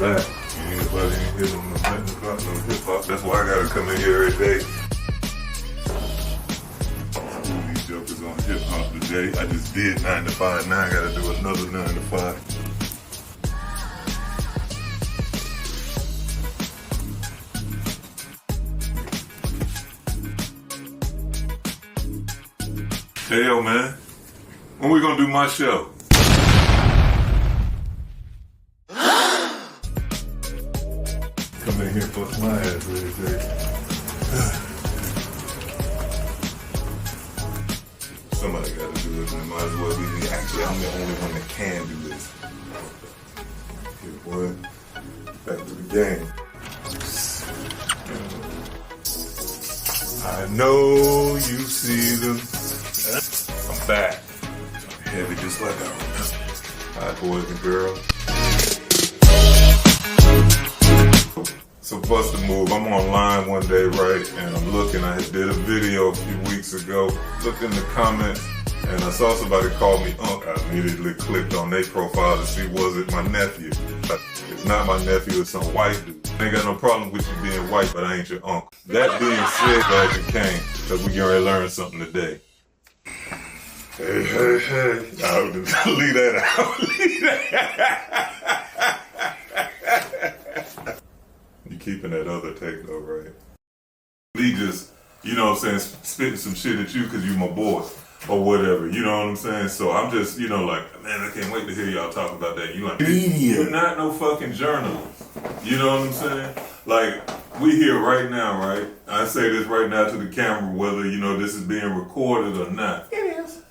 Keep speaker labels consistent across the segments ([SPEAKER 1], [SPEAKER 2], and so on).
[SPEAKER 1] back. Anybody in here don't know nothing about no hip hop. That's why I gotta come in here every day. School these jokers on hip hop today. I just did 9 to 5. Now I gotta do another 9 to 5. Hey yo, man. When we gonna do my show? Come in here, bust my ass every day. Somebody gotta do it, man. Might as well be me. Actually, I'm the only one that can do this. Here, boy. Back to the game. I know you see them. I'm back. I'm heavy just like I remember. Alright, boys and girls. So bust a move. I'm online one day, right? And I'm looking. I did a video a few weeks ago. Looked in the comments and I saw somebody call me Unc. I immediately clicked on their profile to see was it my nephew. It's not my nephew, it's some white dude. I ain't got no problem with you being white, but I ain't your uncle. That being said, glad you came, because we gonna learn something today. Hey, hey, hey. I'll leave that out. Leave that. You keeping that other take though, right? Me just, you know what I'm saying, spitting some shit at you because you my boy. Or whatever, you know what I'm saying? So I'm just, you know, like, man, I can't wait to hear y'all talk about that. You like, you're not no fucking journalist. You know what I'm saying? Like, we here right now, right? I say this right now to the camera, whether, you know, this is being recorded or not. It is.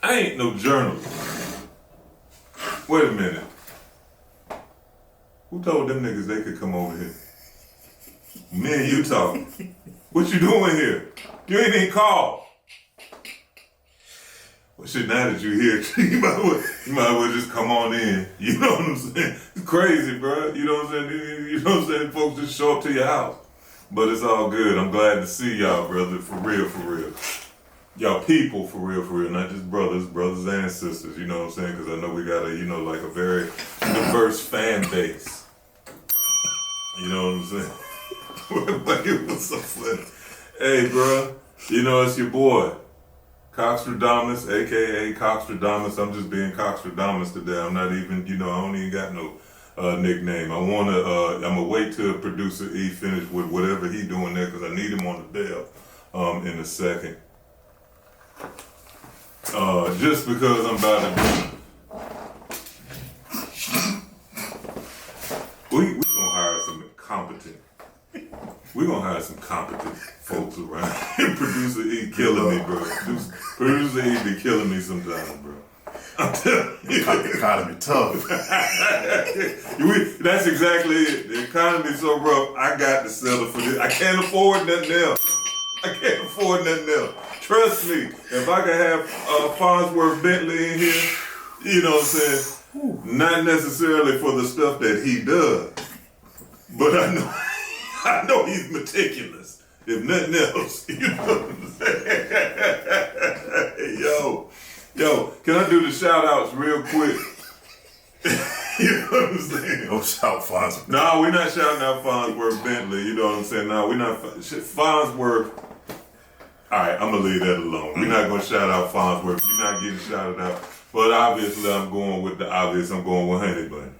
[SPEAKER 1] I ain't no journalist. Wait a minute. Who told them niggas they could come over here? Me and you talking. What you doing here? You ain't even called. Well, shit, now that you're here, you might as well just come on in. You know what I'm saying? It's crazy, bro. You know what I'm saying? You know what I'm saying? Folks just show up to your house. But it's all good. I'm glad to see y'all, brother. For real, for real. Y'all people, for real. Not just brothers and sisters. You know what I'm saying? Because I know we got a, you know, like a very diverse fan base. You know what I'm saying? It was so funny. Hey, bro. You know, it's your boy. Coxtradamus, aka Coxtradamus. I'm just being Coxtradamus today. I'm not even, you know, I don't even got no nickname. I'm gonna wait till producer E finish with whatever he doing there because I need him on the bell in a second. Just because I'm about to we gonna hire some competent. We're gonna hire some competent folks around. Producer E killing me, bro. Producer E be killing me sometimes, bro. I'm telling you. The economy tough. That's exactly it. The economy's so rough, I got to settle for this. I can't afford nothing else. Trust me, if I could have Farnsworth Bentley in here, you know what I'm saying? Not necessarily for the stuff that he does, but I know he's meticulous, if nothing else. You know what I'm saying? Yo, can I do the shout outs real quick? You know what I'm saying?
[SPEAKER 2] Don't shout Farnsworth.
[SPEAKER 1] No, we're not shouting out Farnsworth Bentley. You know what I'm saying? No, we're not. Farnsworth. All right, I'm going to leave that alone. We're not going to shout out Farnsworth. You're not getting shouted out. But obviously, I'm going with the obvious. I'm going with Honey Bun.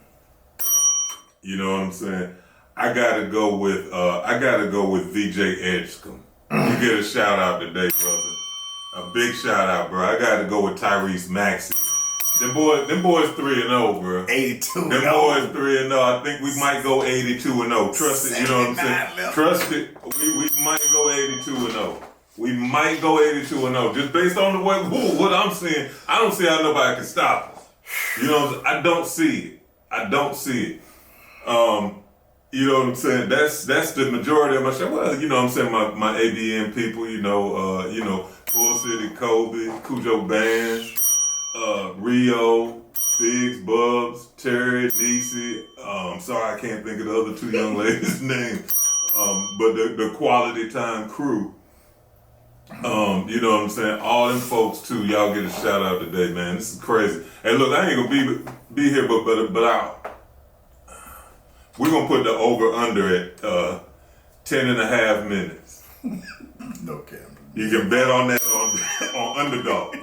[SPEAKER 1] You know what I'm saying? I gotta go with VJ Edgecombe. You get a shout out today, brother. A big shout out, bro. I gotta go with Tyrese Maxey. Them boys 3-0, bro.
[SPEAKER 2] 82.
[SPEAKER 1] Them boys 3-0. I think we might go 82-0. Trust it, you know what I'm saying? Trust it. We might go 82-0. We might go 82-0. Just based on the way what I'm seeing, I don't see how nobody can stop us. You know, I don't see it. You know what I'm saying? That's the majority of my show. Well, you know what I'm saying, my ABN people, you know, Full City Kobe, Cujo Bands, Rio, Biggs, Bubs, Terry, Niecy. Sorry I can't think of the other two young ladies' names. But the Quality Time crew. You know what I'm saying? All them folks too, y'all get a shout out today, man. This is crazy. Hey, look, I ain't gonna be here, but We're gonna put the over under at 10 and a half minutes.
[SPEAKER 2] No camera.
[SPEAKER 1] You can bet on that on underdog.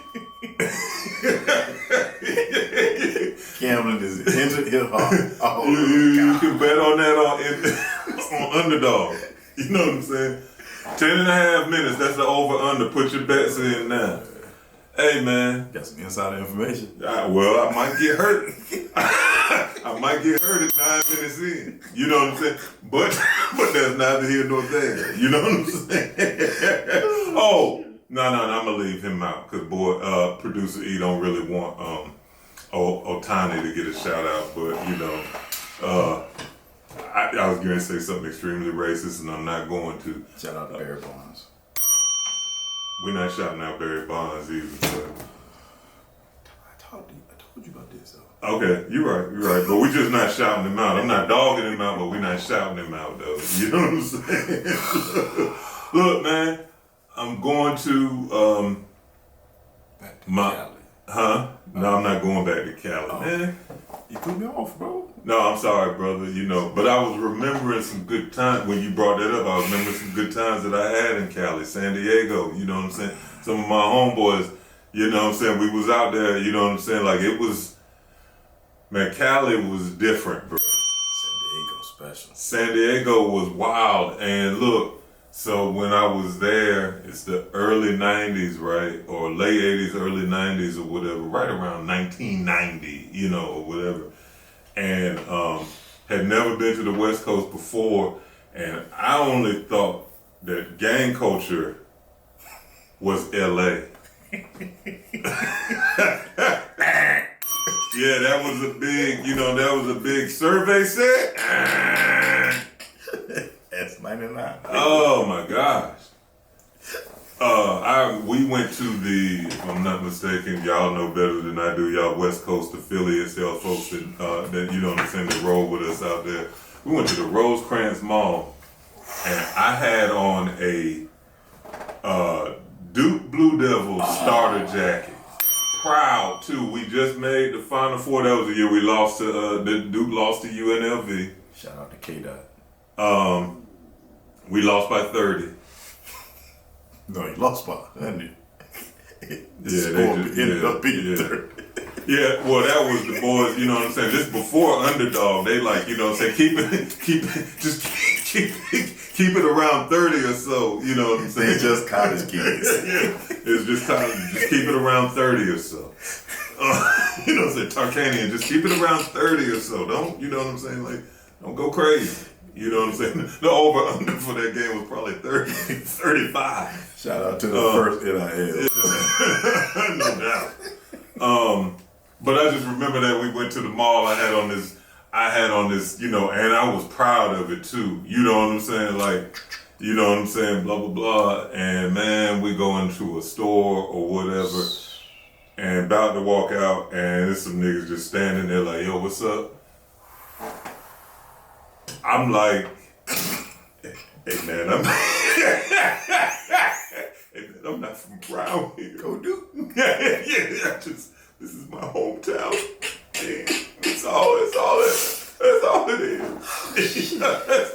[SPEAKER 2] Gambling is into hip hop. Oh,
[SPEAKER 1] you can bet on that on underdog. You know what I'm saying? 10 and a half minutes, that's the over under. Put your bets in now. Hey man.
[SPEAKER 2] Got some insider information.
[SPEAKER 1] Well, I might get hurt. I might get hurt at 9 minutes in. You know what I'm saying? But that's neither here nor there. You know what I'm saying? Oh, no, I'm gonna leave him out because boy, producer E don't really want Otani to get a shout out, but you know, I was going to say something extremely racist, and I'm not going to.
[SPEAKER 2] Shout out to Barry Bonds.
[SPEAKER 1] We're not shouting out Barry Bonds either. But.
[SPEAKER 2] I told you about this though.
[SPEAKER 1] Okay, you're right. But we're just not shouting him out. I'm not dogging him out, but we're not shouting him out though. You know what I'm saying? Look, man, I'm going to
[SPEAKER 2] back to Cali.
[SPEAKER 1] Huh? No, I'm not going back to Cali, man.
[SPEAKER 2] You threw me off, bro.
[SPEAKER 1] No, I'm sorry, brother. You know, but I was remembering some good times when you brought that up. I was remembering some good times that I had in Cali, San Diego. You know what I'm saying? Some of my homeboys. You know what I'm saying? We was out there. You know what I'm saying? Like it was. Man, Cali was different, bro.
[SPEAKER 2] San Diego special.
[SPEAKER 1] San Diego was wild, and look. So when I was there, it's the early 90s, right? Or late 80s, early 90s or whatever, right around 1990, you know, or whatever. And had never been to the West Coast before, and I only thought that gang culture was LA. Yeah, that was a big, survey set.
[SPEAKER 2] That's 99.
[SPEAKER 1] Oh my gosh. We went to the, if I'm not mistaken, y'all know better than I do, y'all West Coast affiliates, y'all folks that you know what I'm saying, that roll with us out there. We went to the Rosecrans Mall, and I had on a Duke Blue Devils starter jacket. Proud too. We just made the Final Four. That was the year we lost to Duke lost to UNLV.
[SPEAKER 2] Shout out to K-Dot.
[SPEAKER 1] We lost by 30.
[SPEAKER 2] No, you lost by 100.
[SPEAKER 1] Ended
[SPEAKER 2] up being 30.
[SPEAKER 1] Yeah, well, that was the boys, you know what I'm saying? This before underdog, they like, you know what I'm saying, keep it around 30 or so, you know what I'm saying?
[SPEAKER 2] They just college kids.
[SPEAKER 1] It's just keep it around 30 or so. You know what I'm saying? Tarkanian, just keep it around 30 or so. Don't, you know what I'm saying? Like, don't go crazy. You know what I'm saying? The over-under for that game was probably 35.
[SPEAKER 2] Shout out to the first NIL.
[SPEAKER 1] No doubt. But I just remember that we went to the mall. I had on this, you know, and I was proud of it too. You know what I'm saying? Like, you know what I'm saying? Blah, blah, blah. And man, we go into a store or whatever and about to walk out, and there's some niggas just standing there like, yo, what's up? I'm like, hey man, I'm not from around here.
[SPEAKER 2] Go do.
[SPEAKER 1] Yeah, this is my hometown. Man, that's all it is. That's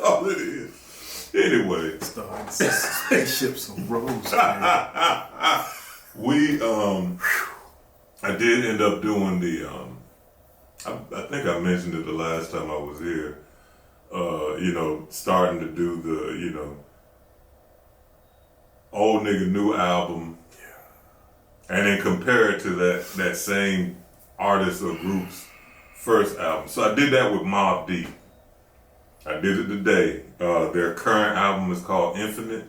[SPEAKER 1] all it is. Anyway.
[SPEAKER 2] Starting spaceships on roads.
[SPEAKER 1] I did end up doing the, I think I mentioned it the last time I was here. You know, starting to do the, you know, old nigga new album, and then compare it to that same artist or group's first album. So I did that with Mobb Deep. I did it today. Their current album is called Infinite.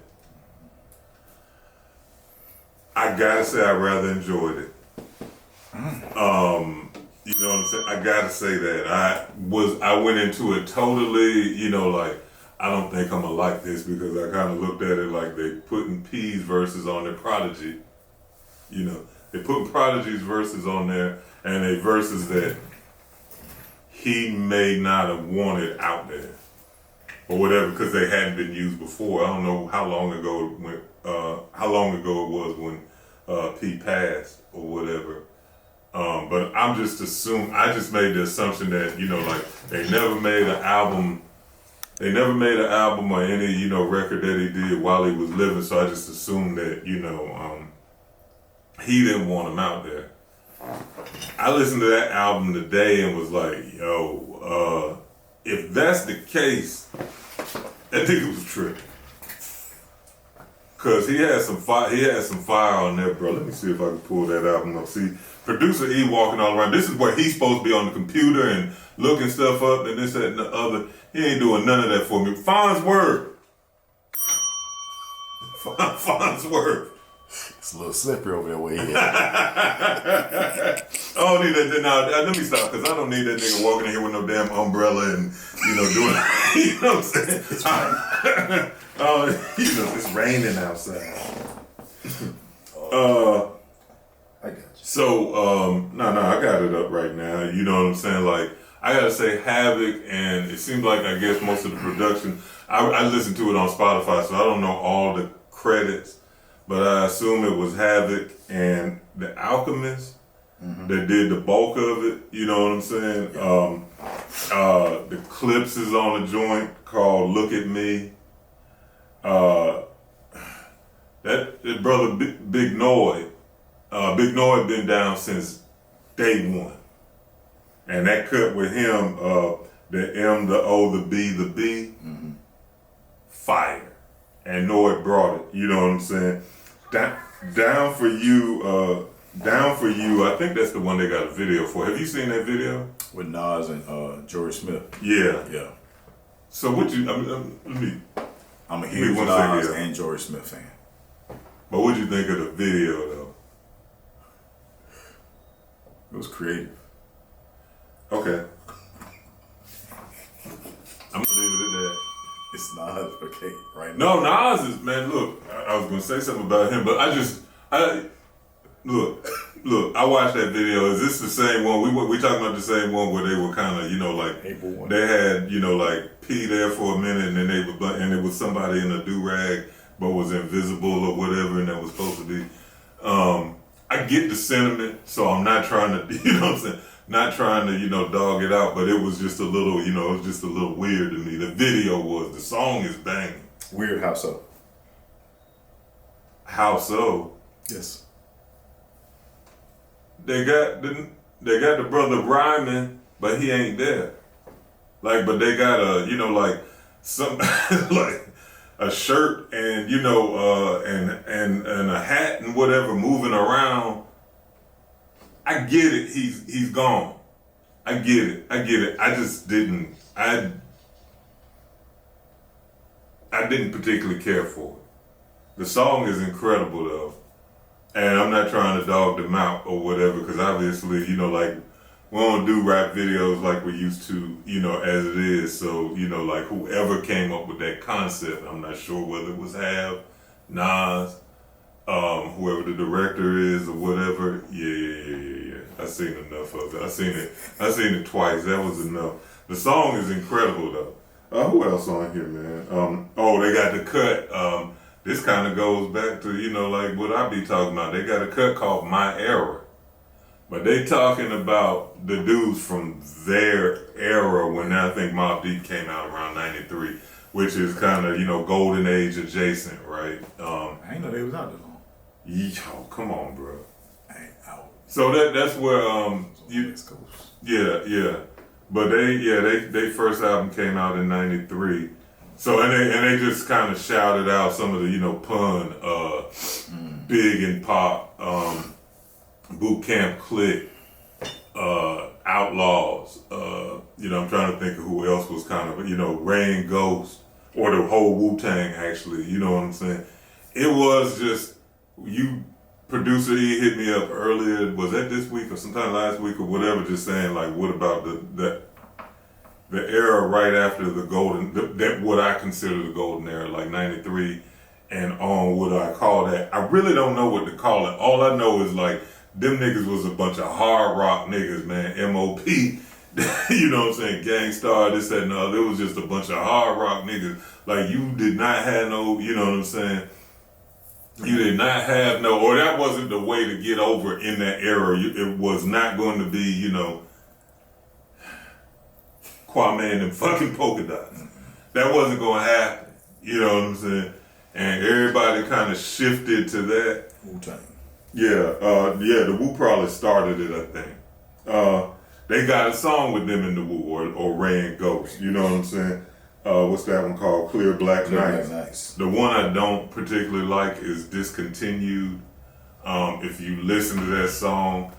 [SPEAKER 1] I gotta say I rather enjoyed it. You know what I'm saying? I gotta say that. I went into it totally, you know, like, I don't think I'm gonna like this, because I kind of looked at it like they putting P's verses on their Prodigy. You know, they putting Prodigy's verses on there, and they verses that he may not have wanted out there, or whatever, because they hadn't been used before. I don't know how long ago it was when P passed or whatever. But I'm just assuming, I just made the assumption that, you know, like they never made an album. They never made an album or any, you know, record that he did while he was living. So I just assumed that, you know, he didn't want him out there. I listened to that album today and was like, yo, if that's the case, that nigga was tripping. Cause he had some fire on there, bro. Let me see if I can pull that album up. See, producer E walking all around. This is where he's supposed to be on the computer and looking stuff up and this, that, and the other. He ain't doing none of that for me. Farnsworth. Farnsworth.
[SPEAKER 2] It's a little slippery over there where he is.
[SPEAKER 1] I don't need that. Now, let me stop, because I don't need that nigga walking in here with no damn umbrella and, you know, doing, you know what I'm saying?
[SPEAKER 2] It's raining.
[SPEAKER 1] You know, it's raining outside.
[SPEAKER 2] I got you.
[SPEAKER 1] So, no, I got it up right now. You know what I'm saying? Like, I gotta say Havoc, and it seems like, I guess, most of the production, I listened to it on Spotify, so I don't know all the credits. But I assume it was Havoc and The Alchemist that did the bulk of it. You know what I'm saying? Yeah. The Clips is on a joint called Look at Me. That brother Big Noy, Big Noy been down since day one. And that cut with him, the M, the O, the B, the B, fire. And Noy brought it. You know what I'm saying? Down for you. I think that's the one they got a video for. Have you seen that video
[SPEAKER 2] with Nas and Jory Smith?
[SPEAKER 1] Yeah. So what you?
[SPEAKER 2] I'm a huge Nas and Jory Smith fan.
[SPEAKER 1] But what you think of the video though?
[SPEAKER 2] It was creative.
[SPEAKER 1] Okay. I'm gonna leave it at that.
[SPEAKER 2] It's Nas, okay, right
[SPEAKER 1] now. No, Nas is, man, look, I was gonna say something about him, but look, I watched that video. Is this the same one? We talking about the same one where they were kind of, you know, like, they had, you know, like, pee there for a minute, and then and it was somebody in a do-rag, but was invisible or whatever, and that was supposed to be. I get the sentiment, so I'm not trying to, you know what I'm saying? Not trying to, you know, dog it out, but it was just a little, you know, it was just a little weird to me. The video was, the song is banging.
[SPEAKER 2] Weird, how so?
[SPEAKER 1] How so?
[SPEAKER 2] Yes.
[SPEAKER 1] They got the brother rhyming, but he ain't there. Like, but they got a, you know, like some like a shirt and, you know, and a hat and whatever moving around. I get it. He's gone. I get it. I just didn't. I didn't particularly care for it. The song is incredible though, and I'm not trying to dog them out or whatever, because obviously, you know, like, we don't do rap videos like we used to, you know, as it is. So, you know, like, whoever came up with that concept, I'm not sure whether it was Nav, Nas, whoever the director is or whatever. Yeah. I seen enough of it. I seen it twice. That was enough. The song is incredible though. Who else on here, man? They got the cut. This kind of goes back to, you know, like what I be talking about. They got a cut called My Era. But they talking about the dudes from their era when I think Mobb Deep came out around 93, which is kind of, you know, golden age adjacent, right?
[SPEAKER 2] I ain't know they was out there long.
[SPEAKER 1] Yo, come on, bro.
[SPEAKER 2] I ain't out.
[SPEAKER 1] So that's where
[SPEAKER 2] West Coast.
[SPEAKER 1] Yeah. But they first album came out in 93. So and they just kind of shouted out some of the, you know, Pun, Big and Pop, Boot Camp Click, Outlaws, you know, I'm trying to think of who else was kind of, you know, Rain Ghost, or the whole Wu-Tang actually, you know what I'm saying? It was just, producer E hit me up earlier, was that this week or sometime last week or whatever, just saying like, what about the era right after the golden, that what I consider the golden era, like 93 and on, what I call that. I really don't know what to call it. All I know is like, them niggas was a bunch of hard rock niggas, man. M.O.P., you know what I'm saying, Gangstar, this, that, and the other. It was just a bunch of hard rock niggas. Like, you did not have no, you know what I'm saying, You did not have or that wasn't the way to get over in that era. It was not going to be, Kwame and them fucking polka dots. That wasn't going to happen. You know what I'm saying? And everybody kind of shifted to that.
[SPEAKER 2] Wu-Tang.
[SPEAKER 1] Yeah, the Wu probably started it, I think. They got a song with them in the Wu, or Ray and Ghost. You know what I'm saying? What's that one called? Clear Black Nights. The one I don't particularly like is Discontinued. If you listen to that song,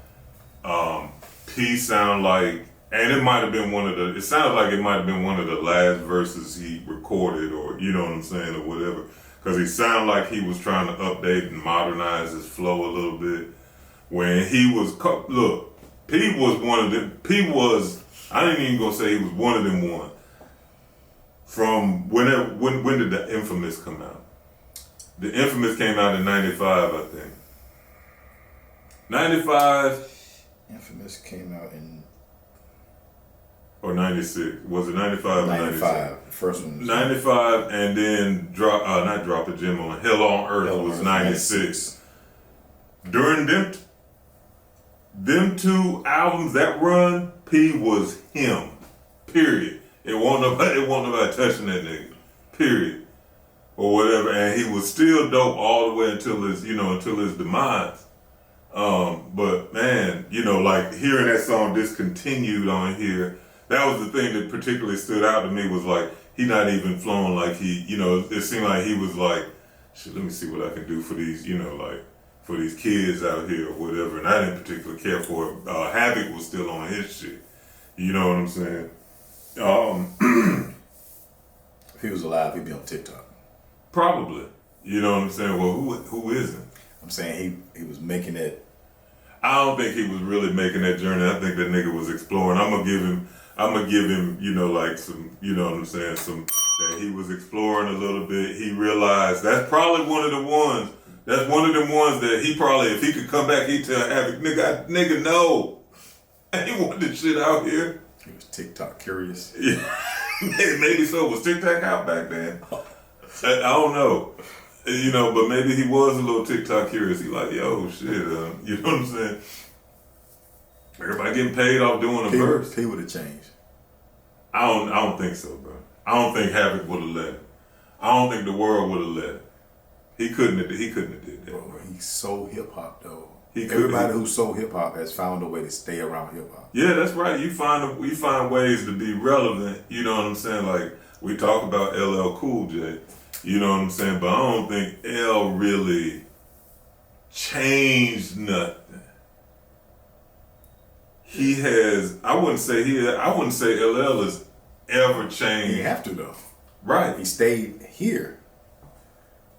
[SPEAKER 1] P sound like, and it might have been it sounded like it might have been one of the last verses he recorded, or you know what I'm saying, or whatever. Because he sounded like he was trying to update and modernize his flow a little bit. When he was, look, P was one of them, I ain't even gonna say he was one of them one. From when did the Infamous come out? The Infamous came out in 95, I think. 95.
[SPEAKER 2] Infamous came out in...
[SPEAKER 1] Or 96. Was it 95 or 96?
[SPEAKER 2] 95. The first one was
[SPEAKER 1] 95, and then not Drop a Gem on Hell on Earth was 96. During them two albums, that run, P was him. Period. It won't nobody touching that nigga. Period. Or whatever. And he was still dope all the way until his demise. But man, like hearing that song Discontinued on here, that was the thing that particularly stood out to me, was like, he not even flowing like he, it seemed like he was like, shit, let me see what I can do for these, for these kids out here or whatever. And I didn't particularly care for it. Havoc was still on his shit. You know what I'm saying?
[SPEAKER 2] If he was alive, he'd be on TikTok.
[SPEAKER 1] Probably. You know what I'm saying? Well, who isn't?
[SPEAKER 2] I'm saying he was making it.
[SPEAKER 1] I don't think he was really making that journey. I think that nigga was exploring. I'm gonna give him, like some, you know what I'm saying, that he was exploring a little bit. He realized that's probably one of the ones. That's one of them ones that he probably, if he could come back, he'd tell Havoc, nigga, no. I ain't want this shit out here.
[SPEAKER 2] He was TikTok curious.
[SPEAKER 1] Yeah, maybe so. Was TikTok out back then? I don't know. But maybe he was a little TikTok curious. He like, yo, shit, you know what I'm saying? Everybody getting paid off doing a verse.
[SPEAKER 2] He would have changed.
[SPEAKER 1] I don't think so, bro. I don't think Havoc would have let it. I don't think the world would have let it. He couldn't have did that.
[SPEAKER 2] Bro, he's so hip hop though.
[SPEAKER 1] Everybody
[SPEAKER 2] who's so hip hop has found a way to stay around hip hop.
[SPEAKER 1] Yeah, that's right. You find ways to be relevant. You know what I'm saying? Like we talk about LL Cool J. You know what I'm saying? But I don't think L really changed nothing. He has. I wouldn't say LL has ever changed.
[SPEAKER 2] He have to though.
[SPEAKER 1] Right.
[SPEAKER 2] He stayed here,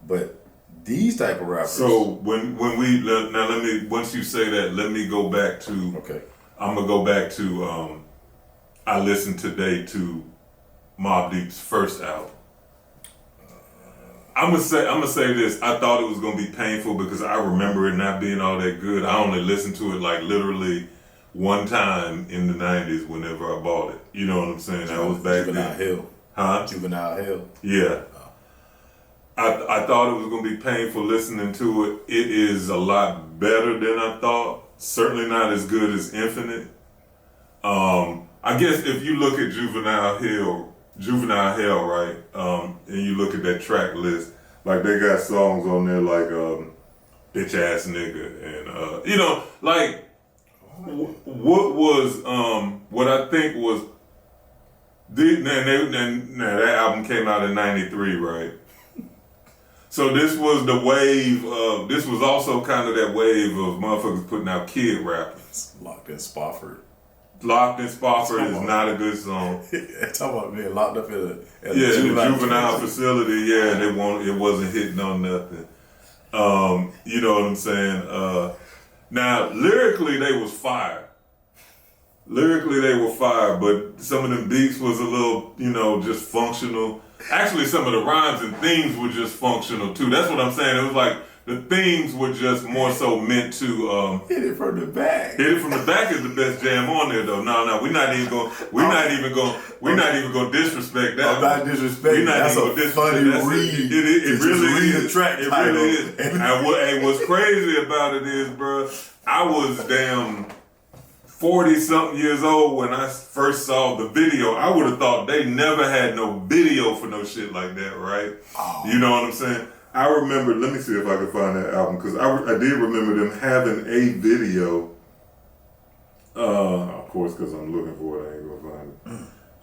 [SPEAKER 2] but these type of rappers.
[SPEAKER 1] So when we once you say that, let me go back to.
[SPEAKER 2] Okay.
[SPEAKER 1] I'm gonna go back to. I listened today to Mobb Deep's first album. I'm gonna say this. I thought it was gonna be painful because I remember it not being all that good. I only listened to it like literally one time in the 90s whenever I bought it. You know what I'm saying? That was back
[SPEAKER 2] Juvenile
[SPEAKER 1] then.
[SPEAKER 2] Hill.
[SPEAKER 1] Huh?
[SPEAKER 2] Juvenile Hill.
[SPEAKER 1] Yeah. I thought it was gonna be painful listening to it. It is a lot better than I thought. Certainly not as good as Infinite. I guess if you look at Juvenile Hell, right? And you look at that track list, like they got songs on there like Bitch Ass Nigga and like what was what I think was that album came out in 93, right? So this was the wave of, this was also kind of that wave of motherfuckers putting out kid rappers.
[SPEAKER 2] Locked in Spofford.
[SPEAKER 1] Locked in Spofford is not a good song.
[SPEAKER 2] Talking about being locked up in a
[SPEAKER 1] juvenile facility. Yeah, and it wasn't hitting on nothing. You know what I'm saying? Now lyrically they was fire. Lyrically they were fire, but some of them beats was a little, just functional. Actually, some of the rhymes and themes were just functional too. That's what I'm saying. It was like the themes were just more so meant to
[SPEAKER 2] hit it from the back.
[SPEAKER 1] Hit It From The Back is the best jam on there though. No, we're not even gonna disrespect that.
[SPEAKER 2] I'm not disrespecting. That's a funny read.
[SPEAKER 1] It really
[SPEAKER 2] read
[SPEAKER 1] is.
[SPEAKER 2] a track
[SPEAKER 1] It
[SPEAKER 2] title.
[SPEAKER 1] really is. And what's crazy about it is, bro, I was damn 40-something years old when I first saw the video. I would have thought they never had no video for no shit like that, right?
[SPEAKER 2] Oh.
[SPEAKER 1] You know what I'm saying? I remember, let me see if I can find that album, because I did remember them having a video. Of course, because I'm looking for it, I ain't gonna find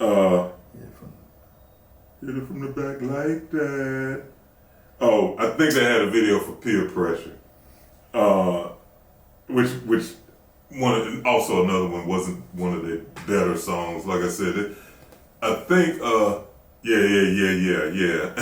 [SPEAKER 1] it. Hit it from the back like that. Oh, I think they had a video for Peer Pressure. Which also another one wasn't one of their better songs. Like I said, I think, yeah.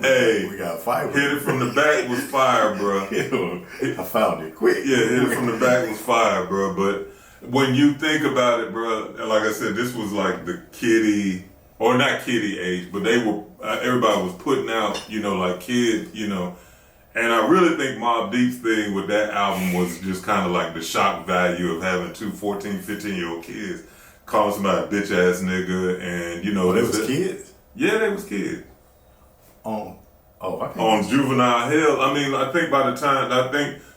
[SPEAKER 1] Hey,
[SPEAKER 2] we got fiber.
[SPEAKER 1] Hit It From The Back was fire, bro.
[SPEAKER 2] I found it quick.
[SPEAKER 1] Yeah, Hit It From The Back was fire, bro. But when you think about it, bro, like I said, this was like the kiddie, or not kiddie age, but they were, everybody was putting out, like kids, And I really think Mobb Deep's thing with that album was just kind of like the shock value of having two 14, 15-year-old kids calling somebody a bitch ass nigga, and
[SPEAKER 2] they was kids.
[SPEAKER 1] Yeah, they was kids.
[SPEAKER 2] On
[SPEAKER 1] Juvenile Hell. I mean, I think by the time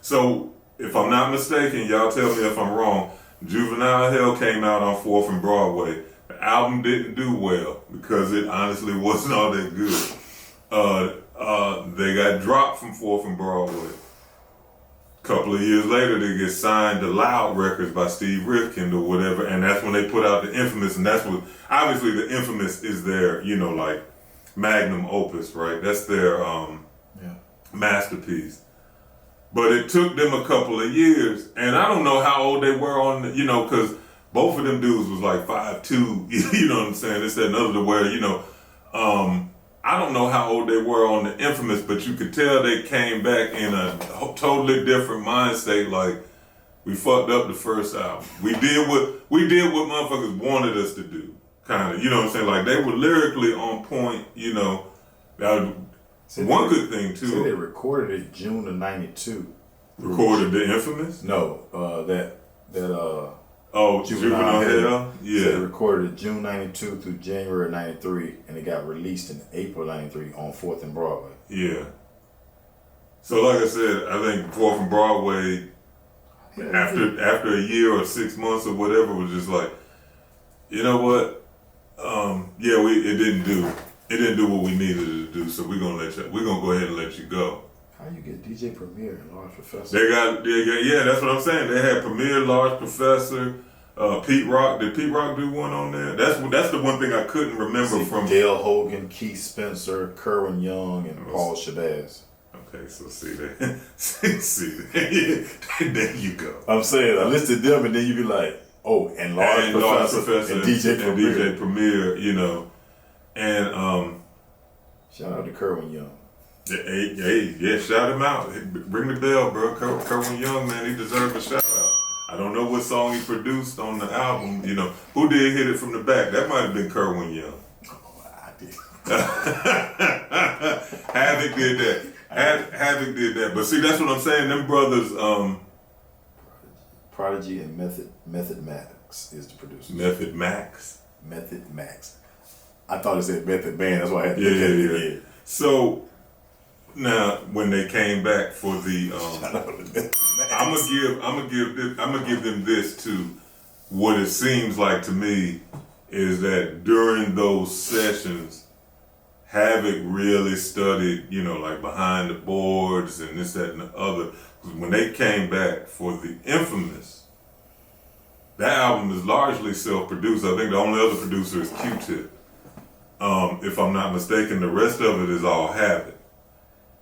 [SPEAKER 1] so. If I'm not mistaken, y'all tell me if I'm wrong. Juvenile Hell came out on 4th and Broadway. The album didn't do well because it honestly wasn't all that good. They got dropped from 4th and Broadway. A couple of years later, they get signed to Loud Records by Steve Rifkind or whatever, and that's when they put out the Infamous, and that's what, obviously the Infamous is their, like, magnum opus, right? That's their masterpiece. But it took them a couple of years, and I don't know how old they were on, because both of them dudes was like 5'2", you know what I'm saying? This, that, and other, to where, I don't know how old they were on the Infamous, but you could tell they came back in a totally different mind state. Like, we fucked up the first album. We did what motherfuckers wanted us to do, kind of. You know what I'm saying? Like, they were lyrically on point. That was one good thing too.
[SPEAKER 2] So they recorded it June of '92.
[SPEAKER 1] Recorded the Infamous?
[SPEAKER 2] No,
[SPEAKER 1] Juvenile Hell? Yeah.
[SPEAKER 2] So they recorded it June '92 through January '93, and it got released in April '93 on 4th and Broadway.
[SPEAKER 1] Yeah. So like I said, I think 4th and Broadway, after a year or 6 months or whatever, was just like, you know what? It didn't do what we needed it to do, so we're gonna go ahead and let you go.
[SPEAKER 2] How you get DJ Premier and Large Professor?
[SPEAKER 1] They got, that's what I'm saying. They had Premier, Large Professor, Pete Rock. Did Pete Rock do one on there? That's the one thing I couldn't remember from
[SPEAKER 2] Dale Hogan, Keith Spencer, Kerwin Young, and Paul Shabazz.
[SPEAKER 1] Okay, so see that. see that. There you go.
[SPEAKER 2] I'm saying I listed them, and then you be like, oh, and Large Professor and DJ
[SPEAKER 1] Premier, and
[SPEAKER 2] shout out to Kerwin Young.
[SPEAKER 1] Yeah, shout him out. Ring the bell, bro. Kerwin Young, man, he deserves a shout out. I don't know what song he produced on the album. Who did Hit It From The Back? That might have been Kerwin Young.
[SPEAKER 2] Oh, I did.
[SPEAKER 1] Havoc did that. Havoc did that. But see, that's what I'm saying. Them brothers,
[SPEAKER 2] Prodigy and Method Max is the producer.
[SPEAKER 1] Method Max.
[SPEAKER 2] I thought it said Method Man. That's why I had to look at it.
[SPEAKER 1] Yeah. So now, when they came back for the, I'm gonna give them this too. What it seems like to me is that during those sessions, Havoc really studied, like behind the boards and this, that, and the other. When they came back for the Infamous, that album is largely self-produced. I think the only other producer is Q-Tip. If I'm not mistaken, the rest of it is all Havoc.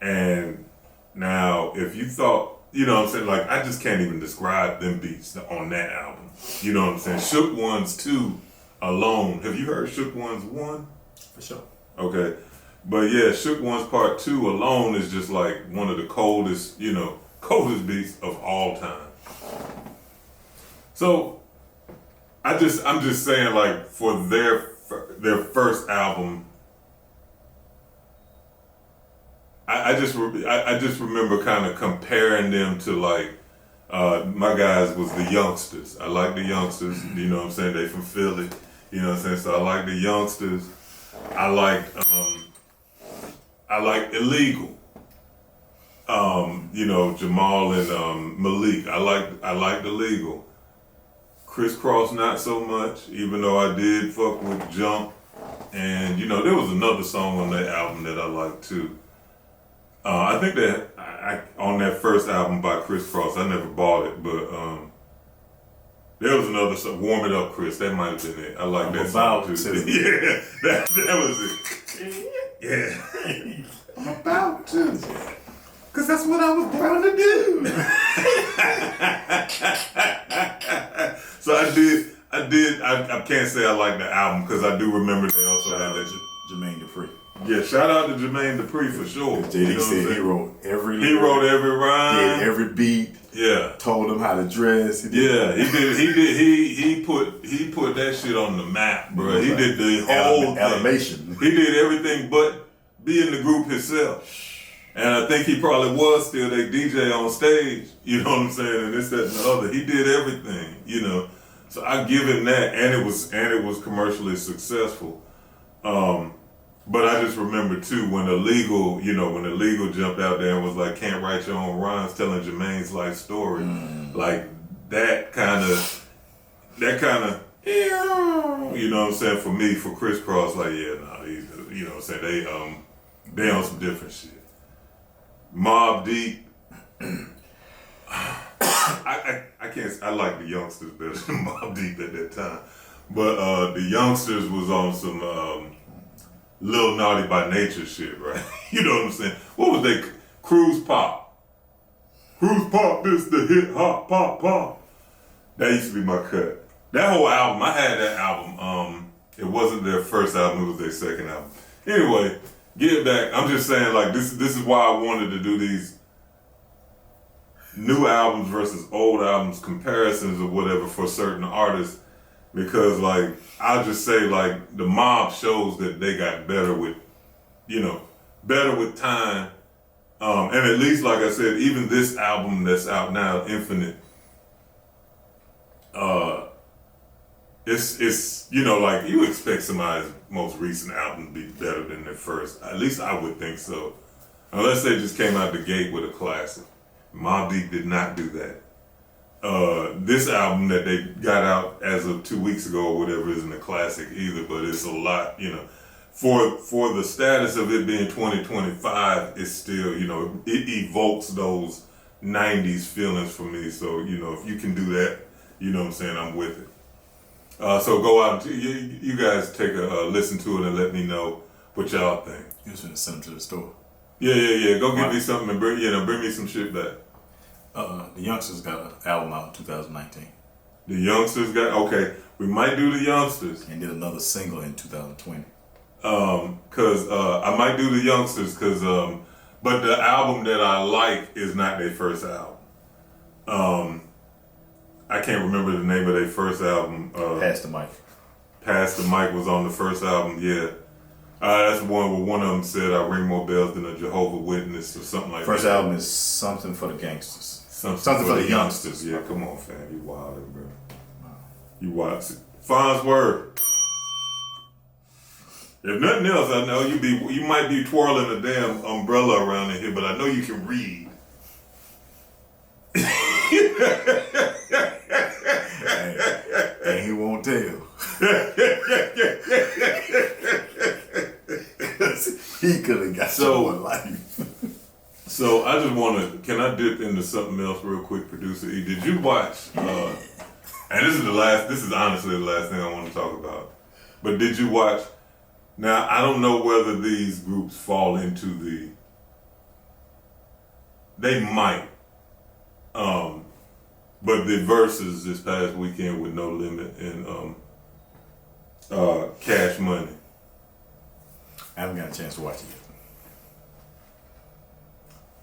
[SPEAKER 1] And now, if you thought, what I'm saying, like, I just can't even describe them beats on that album. You know what I'm saying? Shook Ones 2 alone. Have you heard Shook Ones 1?
[SPEAKER 2] For sure.
[SPEAKER 1] Okay. But yeah, Shook Ones Part 2 alone is just like one of the coldest beats of all time. So, I'm just saying, like, for their first album, I just remember kind of comparing them to like my guys was the Youngsters. I like the Youngsters. You know what I'm saying? They from Philly. You know what I'm saying? So I like the Youngsters. I like Illegal. You know, Jamal and Malik. I like Illegal. Crisscross not so much, even though I did fuck with Jump. And you know, there was another song on that album that I liked too. I think that on that first album by Crisscross, I never bought it, but there was another song, Warm It Up, Chris. That might have been it. I like that song too. Yeah, that was it. Yeah. I'm about to. Because that's what I was born to do. So I can't say I like the album because I do remember they also had that.
[SPEAKER 2] Jermaine Dupri.
[SPEAKER 1] Yeah, shout out to Jermaine Dupri for sure.
[SPEAKER 2] JD said he wrote every
[SPEAKER 1] rhyme.
[SPEAKER 2] Did every beat.
[SPEAKER 1] Yeah.
[SPEAKER 2] Told him how to dress.
[SPEAKER 1] He put that shit on the map, bro. He did the whole
[SPEAKER 2] animation.
[SPEAKER 1] He did everything but be in the group himself. And I think he probably was still their DJ on stage, you know what I'm saying, and this, that, and the other. He did everything, you know. So I give him that, and it was commercially successful. But I just remember too when Illegal jumped out there and was like, "Can't write your own rhymes," telling Jermaine's life story, like that kind of, you know what I'm saying. For me, for Crisscross, like you know what I'm saying, they on some different shit. Mobb Deep. I can't. I like the Youngsters better than Mobb Deep at that time, but the Youngsters was on some Lil Naughty by Nature shit, right? You know what I'm saying? What was they? Cruise Pop. Cruise Pop, this the hit, hot pop pop. That used to be my cut. That whole album, I had that album. It wasn't their first album; it was their second album. Anyway, get back. I'm just saying, like this is why I wanted to do these new albums versus old albums comparisons or whatever for certain artists, because like I'll just say like the Mob shows that they got better with time, and at least like I said, even this album that's out now, Infinite, it's you know, like you expect somebody's most recent album to be better than their first. At least I would think so, unless they just came out the gate with a classic. Mobb Deep did not do that. This album that they got out as of 2 weeks ago or whatever isn't a classic either, but it's a lot, you know. For the status of it being 2025, it's still, you know, it evokes those 90s feelings for me. So, you know, if you can do that, you know what I'm saying, I'm with it. So go out and you guys take a listen to it and let me know what y'all think.
[SPEAKER 2] You was finna send them to the store.
[SPEAKER 1] Yeah. Go get me something and bring me some shit back.
[SPEAKER 2] The Youngsters got an album out in 2019.
[SPEAKER 1] The Youngsters okay. We might do the Youngsters.
[SPEAKER 2] And did another single in 2020.
[SPEAKER 1] Cause I might do the Youngsters, but the album that I like is not their first album. I can't remember the name of their first album.
[SPEAKER 2] Pass the Mic.
[SPEAKER 1] Pass the Mic was on the first album, yeah. That's the one where one of them said, "I ring more bells than a Jehovah Witness" or something like
[SPEAKER 2] First
[SPEAKER 1] that.
[SPEAKER 2] album is Something for the Gangsters.
[SPEAKER 1] Something for the youngsters. Yeah, come on, fam. You wild, bro. You wild. Farnsworth. If nothing else, I know you might be twirling a damn umbrella around in here, but I know you can read.
[SPEAKER 2] And he won't tell. He could have got someone life.
[SPEAKER 1] So I just can I dip into something else real quick, Producer E? Did you watch, and this is honestly the last thing I want to talk about, but did you watch, now I don't know whether these groups fall into they might, but the VERZUZ this past weekend with No Limit and Cash Money.
[SPEAKER 2] I haven't got a chance to watch it yet.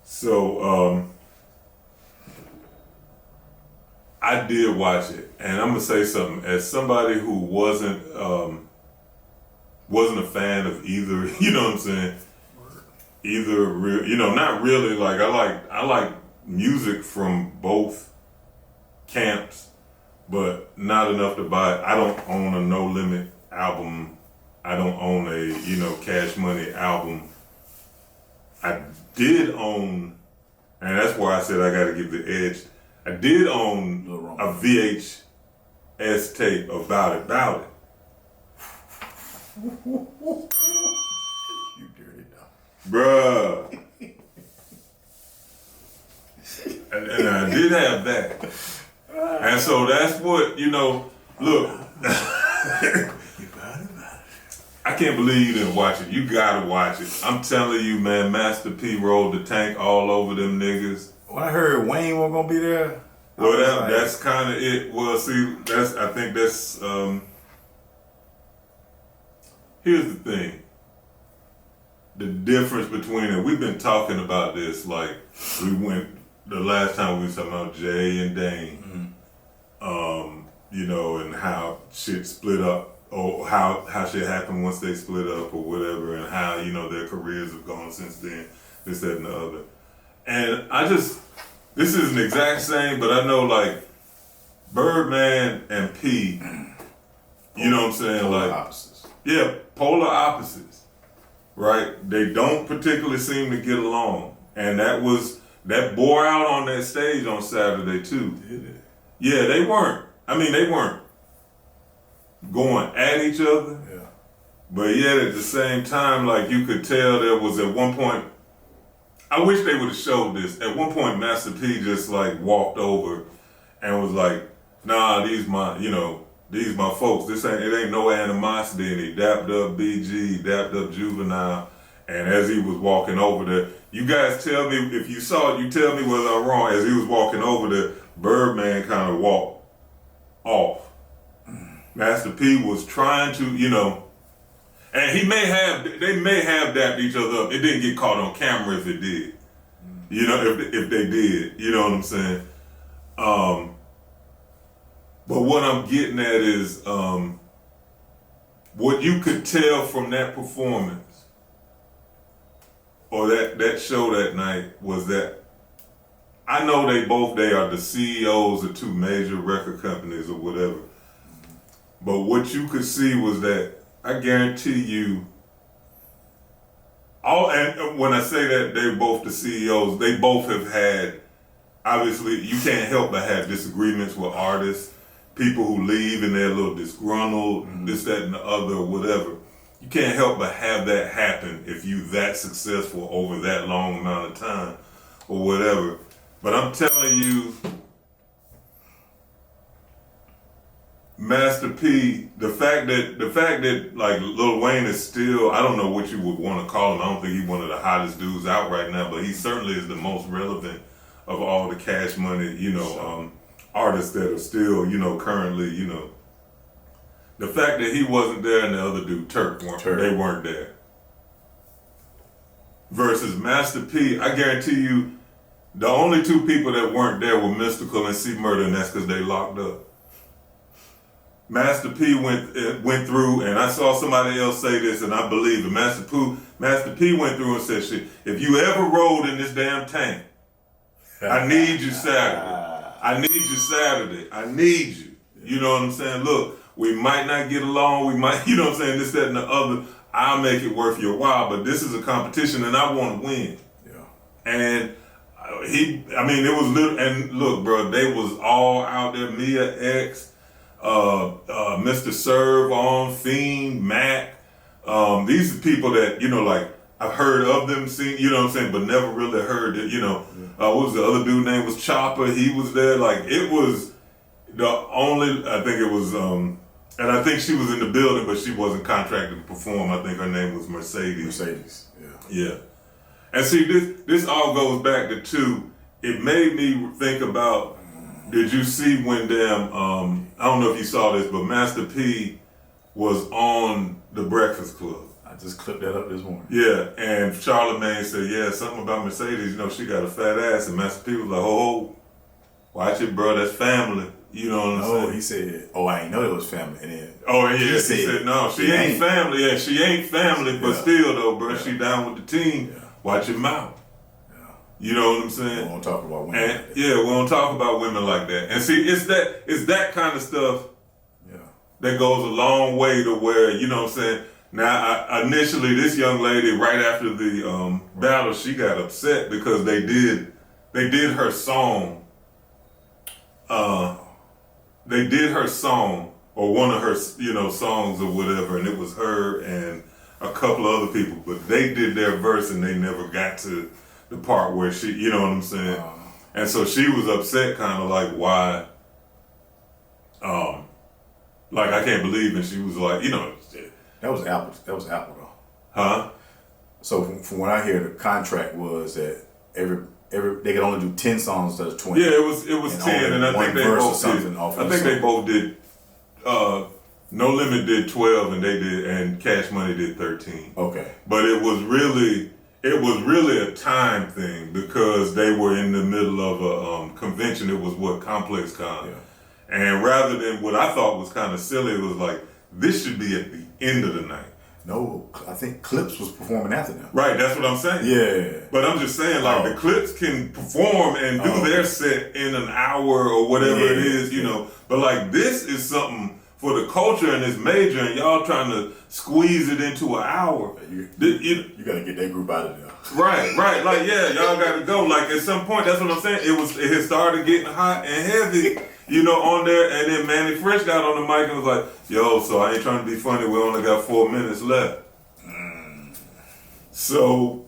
[SPEAKER 1] So I did watch it, and I'm gonna say something. As somebody who wasn't a fan of either, you know what I'm saying? either not really. Like I like music from both camps, but not enough to buy. I don't own a No Limit album. I don't own a Cash Money album. I did own, and that's why I said I got to give the edge. I did own a VHS tape of Bout It.
[SPEAKER 2] You dirty dog.
[SPEAKER 1] Bruh. and I did have that. And so that's what, look. I can't believe you didn't watch it. You gotta watch it. I'm telling you, man, Master P rolled the tank all over them niggas.
[SPEAKER 2] When I heard Wayne wasn't gonna be there,
[SPEAKER 1] Well, that's kind of it. Well, see, I think that's, here's the thing. The difference between it, we've been talking about this, like, the last time we was talking about Jay and Dane, and how shit split up, or how shit happened once they split up or whatever, and how, their careers have gone since then, this, that, and the other. And this isn't the exact same, but I know, like, Birdman and P, you know what I'm saying?
[SPEAKER 2] polar
[SPEAKER 1] like,
[SPEAKER 2] opposites.
[SPEAKER 1] Yeah, polar opposites, right? They don't particularly seem to get along. And that bore out on that stage on Saturday, too.
[SPEAKER 2] Did it?
[SPEAKER 1] Yeah, they weren't going at each other.
[SPEAKER 2] Yeah.
[SPEAKER 1] But yet at the same time, like, you could tell there was at one point, I wish they would have showed this. At one point, Master P just like walked over and was like, nah, these my folks. It ain't no animosity. And he dapped up BG, dapped up Juvenile. And as he was walking over there, you guys tell me, if you saw it, you tell me whether I'm wrong. As he was walking over there, Birdman kind of walked off. Master P was trying to, and they may have dapped each other up. It didn't get caught on camera if it did. If they did, you know what I'm saying? But what I'm getting at is what you could tell from that performance or that show that night was that I know they are the CEOs of two major record companies or whatever. But what you could see was that I guarantee you, and when I say that they're both the CEOs, they both have had, obviously, you can't help but have disagreements with artists, people who leave and they're a little disgruntled, this, that, and the other, or whatever. You can't help but have that happen if you that successful over that long amount of time, or whatever. But I'm telling you, Master P, the fact that like Lil Wayne is still, I don't know what you would want to call him. I don't think he's one of the hottest dudes out right now, but he certainly is the most relevant of all the Cash Money, artists that are still, currently, the fact that he wasn't there and the other dude, Turk, they weren't there. Versus Master P, I guarantee you, the only two people that weren't there were Mystical and C Murder, and that's because they locked up. Master P went through, and I saw somebody else say this, and I believe it. Master P went through and said, shit, if you ever rode in this damn tank, I need you Saturday. I need you. You know what I'm saying? Look, we might not get along. We might, this, that, and the other. I'll make it worth your while, but this is a competition, and I want to win.
[SPEAKER 2] Yeah.
[SPEAKER 1] And it was little, and look, bro, they was all out there. Mia X, Mr. Serve on, Fiend, Mac. These are people that, like, I've heard of them, seen, but never really heard it, what was the other dude name was Chopper, he was there, like, it was the only, I think it was, and I think she was in the building, but she wasn't contracted to perform. I think her name was Mercedes, yeah. And see, this all goes back to two, it made me think about, did you see when I don't know if you saw this, but Master P was on The Breakfast Club.
[SPEAKER 2] I just clipped that up this morning.
[SPEAKER 1] Yeah, and Charlamagne said, yeah, something about Mercedes, she got a fat ass, and Master P was like, oh, watch it, bro, that's family. You know what I'm saying?
[SPEAKER 2] No, he said, I ain't know it was family. And then
[SPEAKER 1] he said, no, she ain't family. Yeah, she ain't family, but still though, bro, she down with the team. Yeah. watch your mouth.
[SPEAKER 2] Yeah.
[SPEAKER 1] You know what I'm saying?
[SPEAKER 2] We won't talk about women.
[SPEAKER 1] And
[SPEAKER 2] like that.
[SPEAKER 1] yeah, we don't talk about women like that. And see, it's that kind of stuff that goes a long way to where, you know what I'm saying? Now, initially, this young lady, right after the battle, she got upset because they did her song. They did her song, or one of her, songs or whatever, and it was her and a couple of other people, but they did their verse and they never got to the part where she, you know what I'm saying? And so she was upset, kind of like, why, like, I can't believe it. She was like,
[SPEAKER 2] That was Apple. That was Apple though.
[SPEAKER 1] Huh?
[SPEAKER 2] So from what I hear, the contract was that every they could only do 10 songs instead of 20.
[SPEAKER 1] Yeah, it was 10, and I think they both did. I think they both did. No Limit did 12, and Cash Money did 13.
[SPEAKER 2] Okay.
[SPEAKER 1] But it was really a time thing because they were in the middle of a convention. It was Complex Con.
[SPEAKER 2] Yeah.
[SPEAKER 1] And rather than what I thought was kind of silly, it was like, this should be at the end of the night.
[SPEAKER 2] No, I think Clips was performing after them.
[SPEAKER 1] Right, that's what I'm saying.
[SPEAKER 2] Yeah.
[SPEAKER 1] But I'm just saying, like, the Clips can perform and do their set in an hour or whatever it is, you know. But, like, this is something for the culture and it's major, and y'all trying to squeeze it into an hour.
[SPEAKER 2] You got to get that group out of there.
[SPEAKER 1] Right. Like, yeah, y'all got to go. Like, at some point, that's what I'm saying. It had started getting hot and heavy, on there, and then Manny Fresh got on the mic and was like, yo, so I ain't trying to be funny, we only got 4 minutes left. So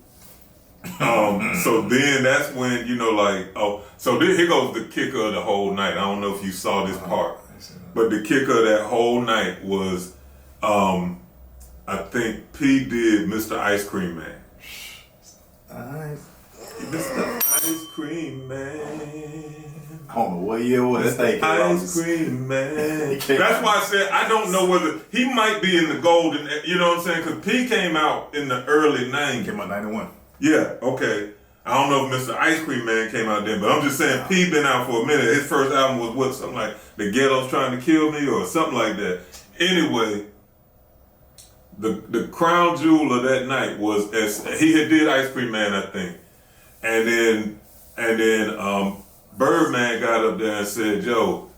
[SPEAKER 1] then that's when, so then here goes the kicker of the whole night. I don't know if you saw this part, but the kicker of that whole night was, I think P did Mr. Ice Cream Man. Mr. Ice Cream Man.
[SPEAKER 2] I don't know what year it was.
[SPEAKER 1] Ice Cream Man. That's why I said I don't know whether he might be in the golden, you know what I'm saying? Because P came out in the early 90s.
[SPEAKER 2] Came out 91.
[SPEAKER 1] Yeah, okay. I don't know if Mr. Ice Cream Man came out then, but I'm just saying P been out for a minute. His first album was something like The Ghetto's Trying to Kill Me or something like that. Anyway, the crown jewel of that night was he had did Ice Cream Man, I think. And then Birdman got up there and said, yo,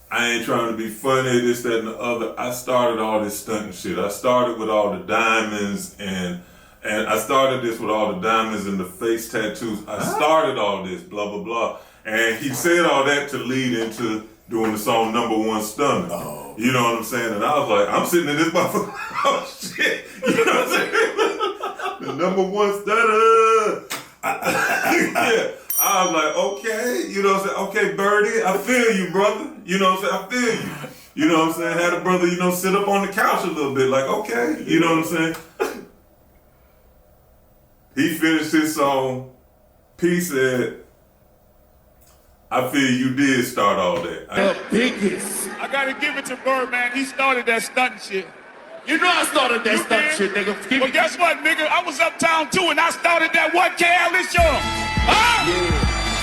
[SPEAKER 1] I ain't trying to be funny, this, that, and the other. I started all this stunting shit. I started with all the diamonds and I started this with all the diamonds and the face tattoos. I started all this, blah, blah, blah. And he said all that to lead into doing the song Number One Stunner. Oh. You know what I'm saying? And I was like, I'm sitting in this motherfucker, oh shit. You know what I'm saying? The Number One Stunner. Yeah. I was like, okay, you know what I'm saying? Okay, Birdie, I feel you, brother. You know what I'm saying? I feel you. You know what I'm saying? Had a brother, sit up on the couch a little bit, like, okay, you know what I'm saying? He finished his song. P said, I feel you did start all that.
[SPEAKER 3] The biggest. I gotta give it to Birdman. He started that stunting shit.
[SPEAKER 4] You know I started that stunting shit, nigga.
[SPEAKER 3] Well, guess what, nigga? I was uptown too, and I started that what, Cal? It's your, huh?
[SPEAKER 4] Yeah.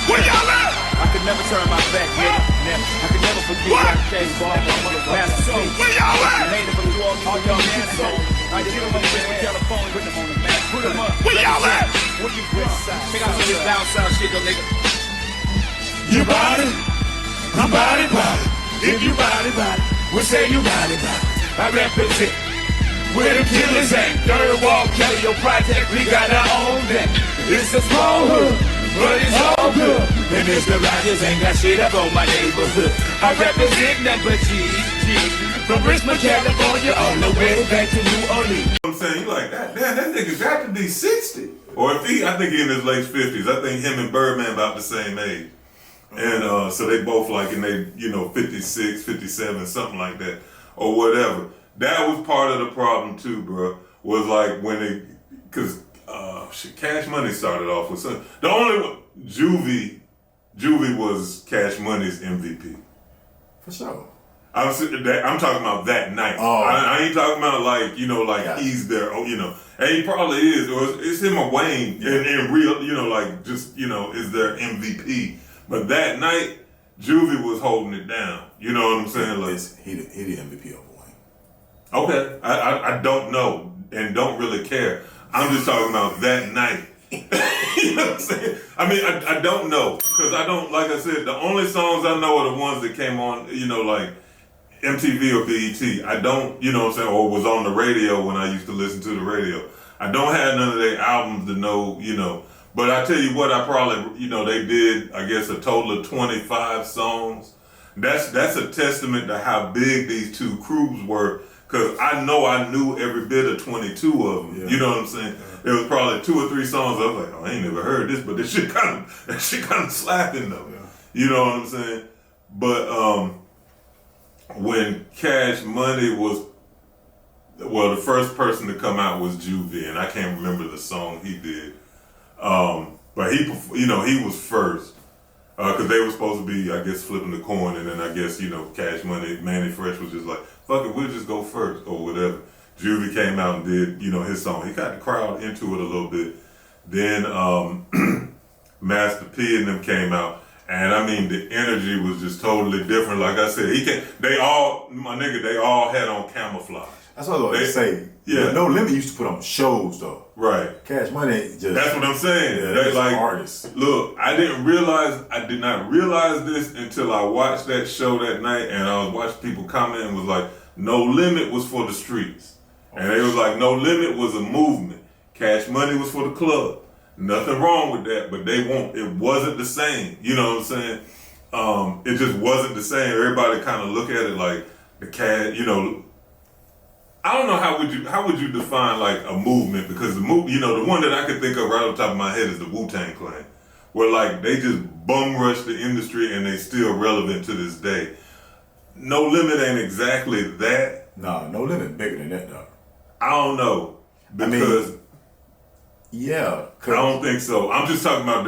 [SPEAKER 3] Where y'all at?
[SPEAKER 4] I could never turn my back, nigga. Never. I could never forget
[SPEAKER 3] What?
[SPEAKER 4] that chase ball.
[SPEAKER 3] Where y'all at?
[SPEAKER 4] Made it through all y'all hands on. I did them up with California with them on the back. Put them up.
[SPEAKER 3] Where y'all at?
[SPEAKER 4] Where you from? Check out some of this down south shit, though, nigga.
[SPEAKER 3] You bout it? I'm bout it. If you bout it, we say you bout it. I represent where the killers ain't. Third Wall, Kelly, your project, we got our own deck. It's a small hood, but it's all good. And Mr. Rogers ain't got shit up on my neighborhood. I represent number G. From Richmond, California, all the way back to New Orleans.
[SPEAKER 1] I'm saying, you like, that nigga got to be 60. Or if I think he in his late 50s. I think him and Birdman about the same age. And so they both like in they, 56, 57, something like that, or whatever. That was part of the problem too, bro. Was like when because Cash Money started off with something. The only one, Juvie was Cash Money's MVP.
[SPEAKER 2] For sure.
[SPEAKER 1] I'm talking about that night.
[SPEAKER 2] Oh.
[SPEAKER 1] I ain't talking about like he's there. And he probably is, or it's him or Wayne in real, is their MVP. But that night, Juvie was holding it down. You know what I'm saying? Like
[SPEAKER 2] he the MVP over Wayne.
[SPEAKER 1] Okay, I don't know and don't really care. I'm just talking about that night. You know what I'm saying? I mean, I don't know, because I don't, like I said, the only songs I know are the ones that came on, you know, like MTV or BET. I don't, you know what I'm saying, or was on the radio when I used to listen to the radio. I don't have none of their albums to know, you know. But I tell you what, I probably, you know, they did, I guess, a total of 25 songs. That's a testament to how big these two crews were, because I know I knew every bit of 22 of them. Yeah. You know what I'm saying? Yeah. It was probably 2 or 3 songs I was like, oh, I ain't never heard this, but that shit kind of slapping though. Yeah. You know what I'm saying? But when Cash Money was, well, the first person to come out was Juvie, and I can't remember the song he did. But he, you know, he was first. Because they were supposed to be, I guess, flipping the coin, and then I guess, you know, Cash Money, Manny Fresh was just like, fuck it, we'll just go first, or whatever. Juvie came out and did, you know, his song. He got the crowd into it a little bit. Then Master P and them came out, and I mean, the energy was just totally different. Like I said, they all had on camouflage.
[SPEAKER 2] That's what I was going to say.
[SPEAKER 1] Yeah.
[SPEAKER 2] No Limit used to put on shows, though.
[SPEAKER 1] Right.
[SPEAKER 2] Cash Money just...
[SPEAKER 1] That's what I'm saying.
[SPEAKER 2] Yeah,
[SPEAKER 1] that's like
[SPEAKER 2] artists.
[SPEAKER 1] Look, I did not realize this until I watched that show that night, and I was watching people comment and was like, No Limit was for the streets. And they was like, No Limit was a movement. Cash Money was for the club. Nothing wrong with that, but it wasn't the same. You know what I'm saying? It just wasn't the same. Everybody kind of look at it like the Cash, you know. I don't know how would you define like a movement, because the one that I could think of right off the top of my head is the Wu-Tang Clan, where like they just bum rush the industry and they still relevant to this day. No Limit ain't exactly that.
[SPEAKER 2] No Limit bigger than that though.
[SPEAKER 1] I don't know, because
[SPEAKER 2] yeah,
[SPEAKER 1] I don't think so. I'm just talking about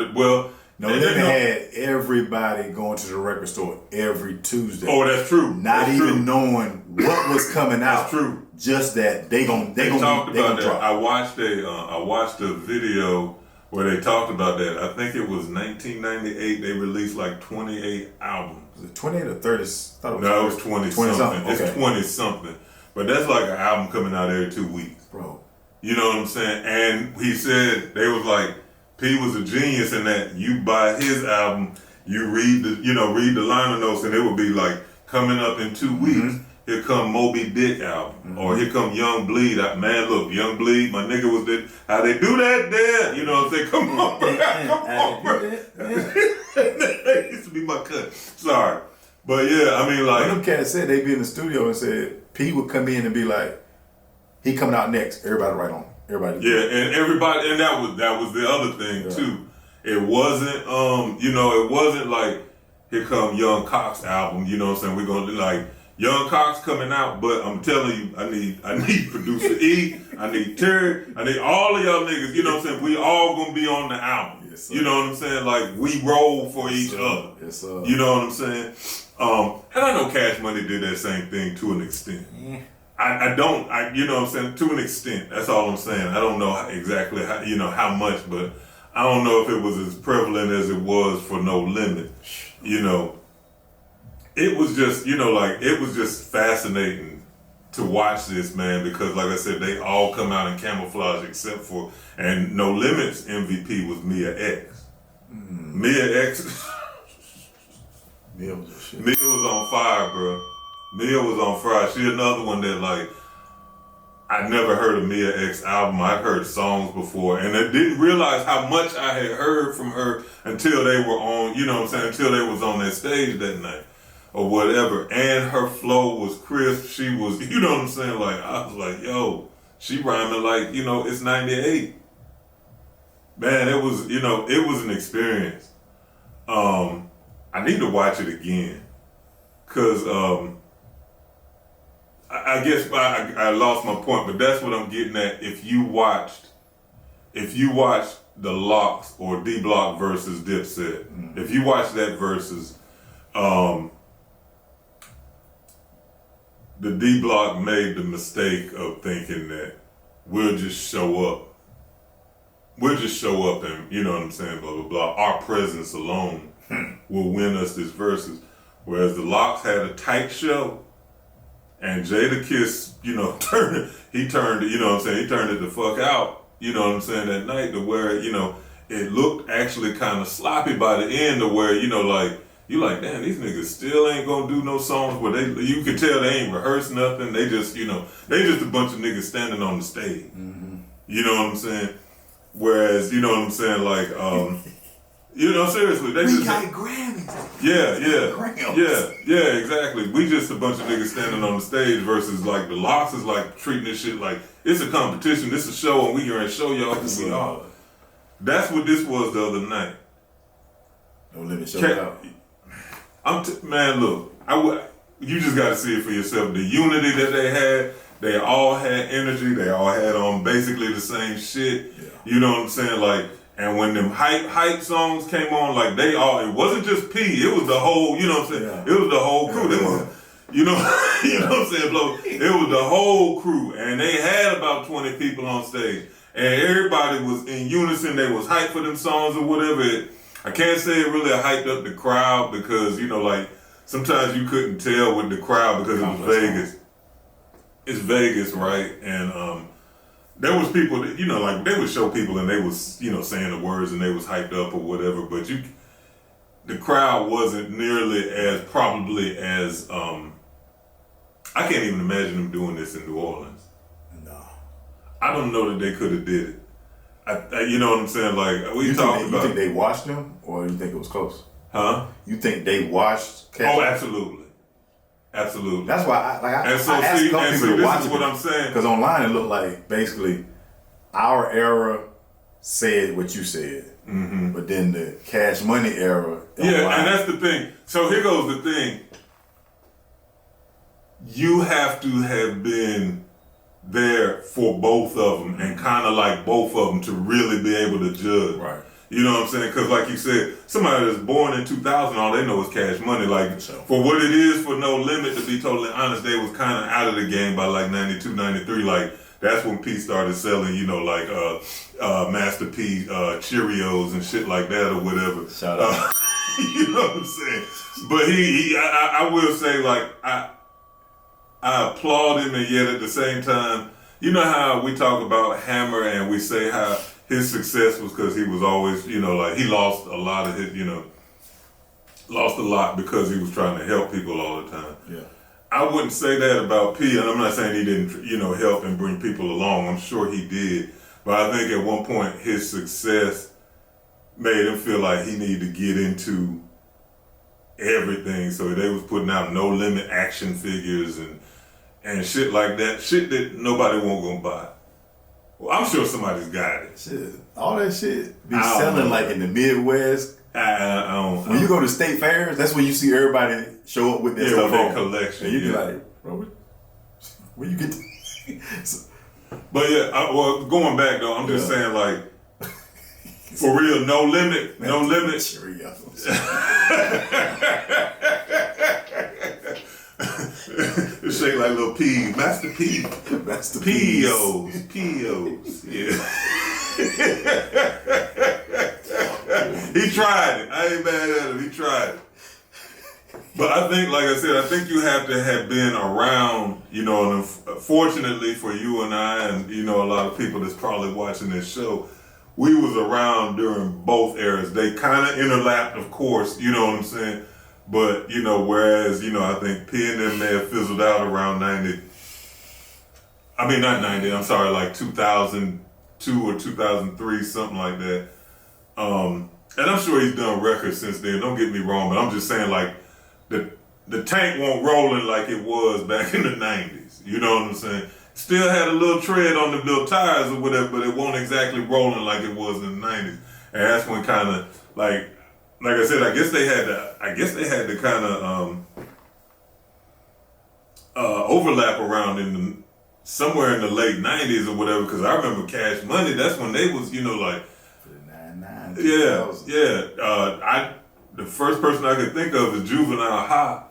[SPEAKER 2] No Limit had everybody going to the record store every Tuesday.
[SPEAKER 1] Oh, that's true.
[SPEAKER 2] Not
[SPEAKER 1] that's
[SPEAKER 2] even
[SPEAKER 1] true.
[SPEAKER 2] knowing what was coming out.
[SPEAKER 1] That's true.
[SPEAKER 2] Just that they talked
[SPEAKER 1] about that.
[SPEAKER 2] Drop.
[SPEAKER 1] I watched a video where they talked about that. I think it was 1998. They released like 28 albums.
[SPEAKER 2] Was it 28 or 30?
[SPEAKER 1] No, it was 20 something.
[SPEAKER 2] Okay.
[SPEAKER 1] It's 20 something. But that's like an album coming out every 2 weeks.
[SPEAKER 2] Bro.
[SPEAKER 1] You know what I'm saying? And he said, they was like, P was a genius in that you buy his album, you read the liner notes, and it would be like, coming up in 2 weeks. Mm-hmm. Here come Moby Dick album, or here come Young Bleed. Man, look, Young Bleed, my nigga was there. How they do that there? You know what I'm saying? Come on, bro. That used to be my cut. Sorry. But yeah, I mean, like.
[SPEAKER 2] When them cats said they be in the studio and said, P would come in and be like, he coming out next. Everybody right on. Everybody.
[SPEAKER 1] Yeah, and everybody, and that was the other thing too. It wasn't, it wasn't like, here come Young Cox album, you know what I'm saying? We're going to do like, Young Cox coming out, but I'm telling you, I need producer E, I need Terry, I need all of y'all niggas, you know what I'm saying? We all gonna be on the album. Yes, you know what I'm saying? Like, we roll for each other.
[SPEAKER 2] Yes, sir.
[SPEAKER 1] You know what I'm saying? And I know Cash Money did that same thing to an extent. Yeah. I you know what I'm saying? To an extent. That's all I'm saying. I don't know exactly how much, but I don't know if it was as prevalent as it was for No Limit, you know. It was just, it was just fascinating to watch this, man, because like I said, they all come out in camouflage except for, and No Limit's MVP was Mia X. Mia X.
[SPEAKER 2] Mia was a shit.
[SPEAKER 1] Mia was on fire, bro. Mia was on fire. She another one that like, I never heard a Mia X album. I've heard songs before, and I didn't realize how much I had heard from her until they were on, until they was on that stage that night. Or whatever, and her flow was crisp. She was, you know what I'm saying? Like, I was like, yo, she rhyming like, it's 98. Man, it was, it was an experience. I need to watch it again. Cause, I guess I lost my point, but that's what I'm getting at. If you watched the Locks or D Block versus Dipset, if you watch that versus, the D Block made the mistake of thinking that we'll just show up. We'll just show up and, you know what I'm saying, blah, blah, blah. Our presence alone will win us this versus. Whereas the Locks had a tight show, and Jadakiss, he turned it the fuck out. you know what I'm saying, that night to where, you know, it looked actually kind of sloppy by the end to where, you know, like, you like, damn, these niggas still ain't gonna do no songs where you can tell they ain't rehearsed nothing. They just, you know, they just a bunch of niggas standing on the stage. Mm-hmm. You know what I'm saying? Whereas, you know what I'm saying, like, you know, seriously, they just
[SPEAKER 2] got Grammys.
[SPEAKER 1] Yeah, exactly. We just a bunch of niggas standing on the stage versus like the Locks is like treating this shit like it's a competition, this is a show, and we gonna show y'all who we are. That's what this was the other night.
[SPEAKER 2] Don't let me show it out.
[SPEAKER 1] Man, look, you just got to see it for yourself. The unity that they all had energy. They all had basically the same shit. Yeah. You know what I'm saying? Like, and when them hype songs came on, like it wasn't just P. It was the whole. You know what I'm saying? Yeah. It was the whole crew. You know what I'm saying, Flo? It was the whole crew, and they had about 20 people on stage, and everybody was in unison. They was hyped for them songs or whatever. I can't say it really hyped up the crowd because, you know, like, sometimes you couldn't tell with the crowd because it was Vegas. It's Vegas, right? And there was people that, you know, like, they would show people and they was, you know, saying the words and they was hyped up or whatever, but the crowd wasn't nearly as, probably as, I can't even imagine them doing this in New Orleans. No. I don't know that they could have did it. You know what I'm saying? Like, you think
[SPEAKER 2] they watched them, or you think it was close?
[SPEAKER 1] Huh?
[SPEAKER 2] You think they watched?
[SPEAKER 1] Oh, absolutely.
[SPEAKER 2] That's why I asked people to watch
[SPEAKER 1] this is what I'm saying.
[SPEAKER 2] Because online it looked like basically our era said what you said, but then the Cash Money era.
[SPEAKER 1] Yeah, and that's the thing. So here goes the thing. You have to have been there for both of them and kind of like both of them to really be able to judge.
[SPEAKER 2] Right.
[SPEAKER 1] You know what I'm saying? Because like you said, somebody that's born in 2000, all they know is Cash Money. Like, for what it is for No Limit, to be totally honest, they was kind of out of the game by like 92, 93. Like, that's when P started selling, you know, like Master P Cheerios and shit like that or whatever.
[SPEAKER 2] Shout out.
[SPEAKER 1] You know what I'm saying? But I will say, like, I applaud him, and yet at the same time, you know how we talk about Hammer and we say how his success was because he was always, you know, like he lost a lot of his, you know, lost a lot because he was trying to help people all the time.
[SPEAKER 2] Yeah.
[SPEAKER 1] I wouldn't say that about P, and I'm not saying he didn't, you know, help and bring people along. I'm sure he did. But I think at one point his success made him feel like he needed to get into everything. So they was putting out No Limit action figures and shit like that. Shit that nobody won't go buy. Well, I'm sure somebody's got it.
[SPEAKER 2] Shit. All that shit be selling like in the Midwest.
[SPEAKER 1] I don't.
[SPEAKER 2] When you go to state fairs, that's when you see everybody show up with their stuff
[SPEAKER 1] with their collection.
[SPEAKER 2] And you be like, bro, where you get
[SPEAKER 1] But yeah, well, going back though, I'm just saying, like, for real, No Limit.
[SPEAKER 2] Cheerios.
[SPEAKER 1] It shake like little peas. Master P. P.O.s. Yeah. He tried it. I ain't mad at him. He tried it. But I think, like I said, I think you have to have been around, you know, and fortunately for you and I and, you know, a lot of people that's probably watching this show, we was around during both eras. They kind of interlapped, of course, you know what I'm saying? But, you know, whereas, you know, I think P and them may have fizzled out around 90. I mean, not 90, I'm sorry, like 2002 or 2003, something like that. And I'm sure he's done records since then, don't get me wrong, but I'm just saying, like, the tank won't rolling like it was back in the 90s. You know what I'm saying? Still had a little tread on the little tires or whatever, but it won't exactly rolling like it was in the 90s. And that's when kind of, like I said, I guess they had to kind of overlap around somewhere in the late 90s or whatever, because I remember Cash Money, that's when they was, you know, like, yeah. The first person I could think of is Juvenile High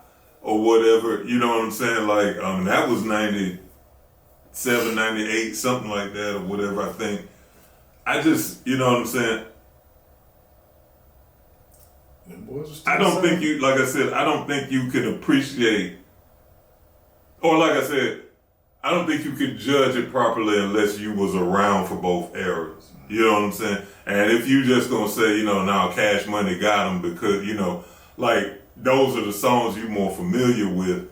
[SPEAKER 1] or whatever, you know what I'm saying? Like, that was 97, 98, something like that or whatever, I think. I just, you know what I'm saying? I don't think you, like I said, I don't think you can appreciate, or like I said, I don't think you could judge it properly unless you was around for both eras. You know what I'm saying? And if you just gonna say, now Cash Money got them because, like those are the songs you more familiar with,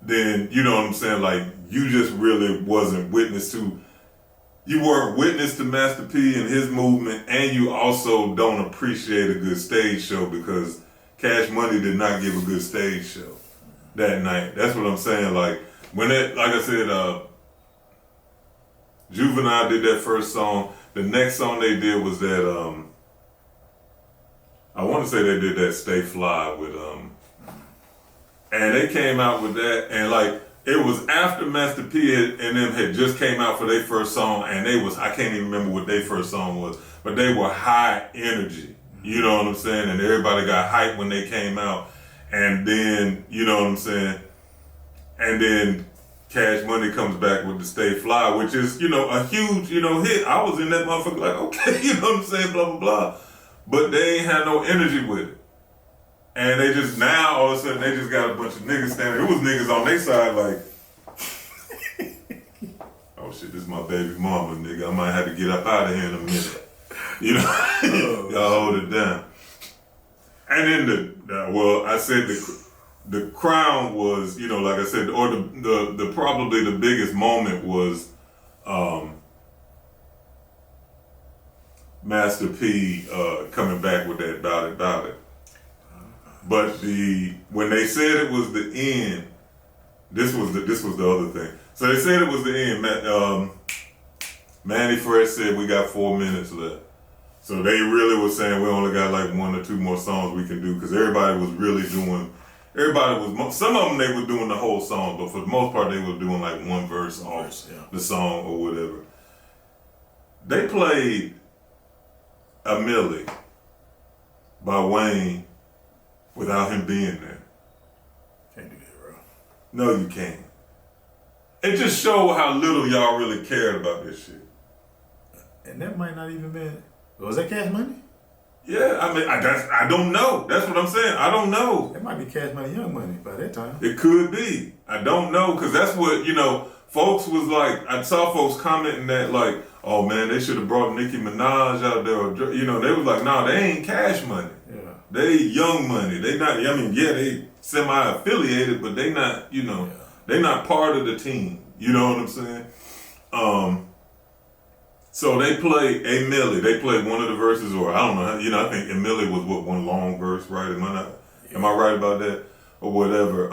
[SPEAKER 1] then, you know what I'm saying? Like you just really wasn't witness to, you weren't witness to Master P and his movement, and you also don't appreciate a good stage show because Cash Money did not give a good stage show that night. That's what I'm saying. Like when like I said, Juvenile did that first song. The next song they did was that, I want to say they did that Stay Fly with, and they came out with that, and like, it was after Master P and them had just came out for their first song, and I can't even remember what their first song was, but they were high energy, you know what I'm saying? And everybody got hyped when they came out, and then, you know what I'm saying? And then Cash Money comes back with the Stay Fly, which is, a huge, hit. I was in that motherfucker like, okay, you know what I'm saying, blah, blah, blah. But they ain't had no energy with it. And they just, now, all of a sudden, they just got a bunch of niggas standing. It was niggas on their side like, oh shit, this is my baby mama, nigga. I might have to get up out of here in a minute. Y'all hold it down. And then I said the crown was, like I said, or the probably the biggest moment was Master P coming back with that Bout It. But when they said it was the end, this was the other thing. So they said it was the end. Manny Fresh said we got 4 minutes left. So they really was saying we only got like 1 or 2 more songs we can do because everybody was really doing. Some of them they were doing the whole song, but for the most part they were doing like one verse off the song or whatever. They played A Millie by Wayne without him being there.
[SPEAKER 2] Can't do that, bro.
[SPEAKER 1] No, you can't. It just showed how little y'all really cared about this shit.
[SPEAKER 2] And that might not even been. Was that Cash Money?
[SPEAKER 1] Yeah, I mean, I don't know. That's what I'm saying. I don't know.
[SPEAKER 2] That might be Cash Money, Young Money by that time.
[SPEAKER 1] It could be. I don't know, because that's what, folks was like, I saw folks commenting that like, oh man, they should have brought Nicki Minaj out there. Or, they was like, nah, they ain't Cash Money.
[SPEAKER 2] Yeah. They
[SPEAKER 1] Young Money. They not, they semi-affiliated, but they not, they not part of the team. You know what I'm saying? So they played A Millie. They played one of the verses, or I don't know. I think A Millie was one long verse, right? Am I right about that, or whatever?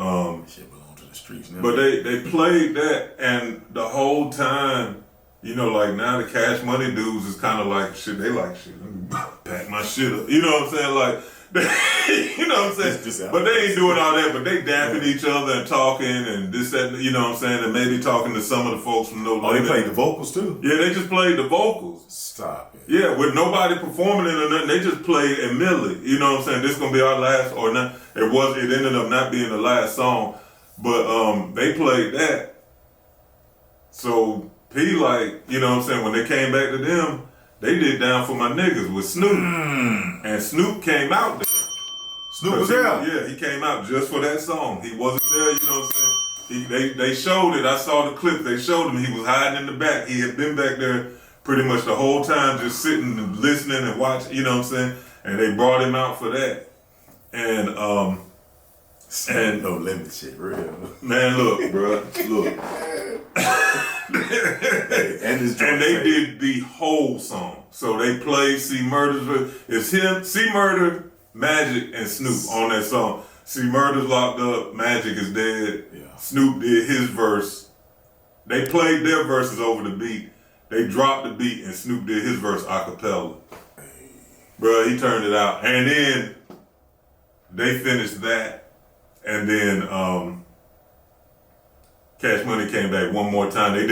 [SPEAKER 2] Shit belong to the streets now.
[SPEAKER 1] But they played that, and the whole time, like now the Cash Money dudes is kind of like shit. They like shit. Let me pack my shit up. You know what I'm saying? Like. You know what I'm saying? But they ain't doing all that, but they dapping each other and talking and this, that, you know what I'm saying? And maybe talking to some of the folks from No Limit.
[SPEAKER 2] They played the vocals too?
[SPEAKER 1] Yeah, they just played the vocals.
[SPEAKER 2] Stop it.
[SPEAKER 1] Yeah, with nobody performing it or nothing, they just played A Millie. You know what I'm saying? This gonna be our last, or not. It ended up not being the last song, but they played that. So P, like, you know what I'm saying, when they came back to them, they did Down for My Niggas with Snoop. And Snoop came out there.
[SPEAKER 2] Snoop was there?
[SPEAKER 1] Yeah, he came out just for that song. He wasn't there, you know what I'm saying? They showed it. I saw the clip. They showed him. He was hiding in the back. He had been back there pretty much the whole time, just sitting and listening and watching, you know what I'm saying? And they brought him out for that. And
[SPEAKER 2] No Limit shit, real.
[SPEAKER 1] Man, look, bro, look. And they did the whole song. So they played C Murder's. It's him, C Murder, Magic, and Snoop on that song. C Murder's locked up, Magic is dead.
[SPEAKER 2] Yeah.
[SPEAKER 1] Snoop did his verse. They played their verses over the beat. They dropped the beat and Snoop did his verse a cappella. Bruh, he turned it out. And then they finished that. And then Cash Money came back one more time. They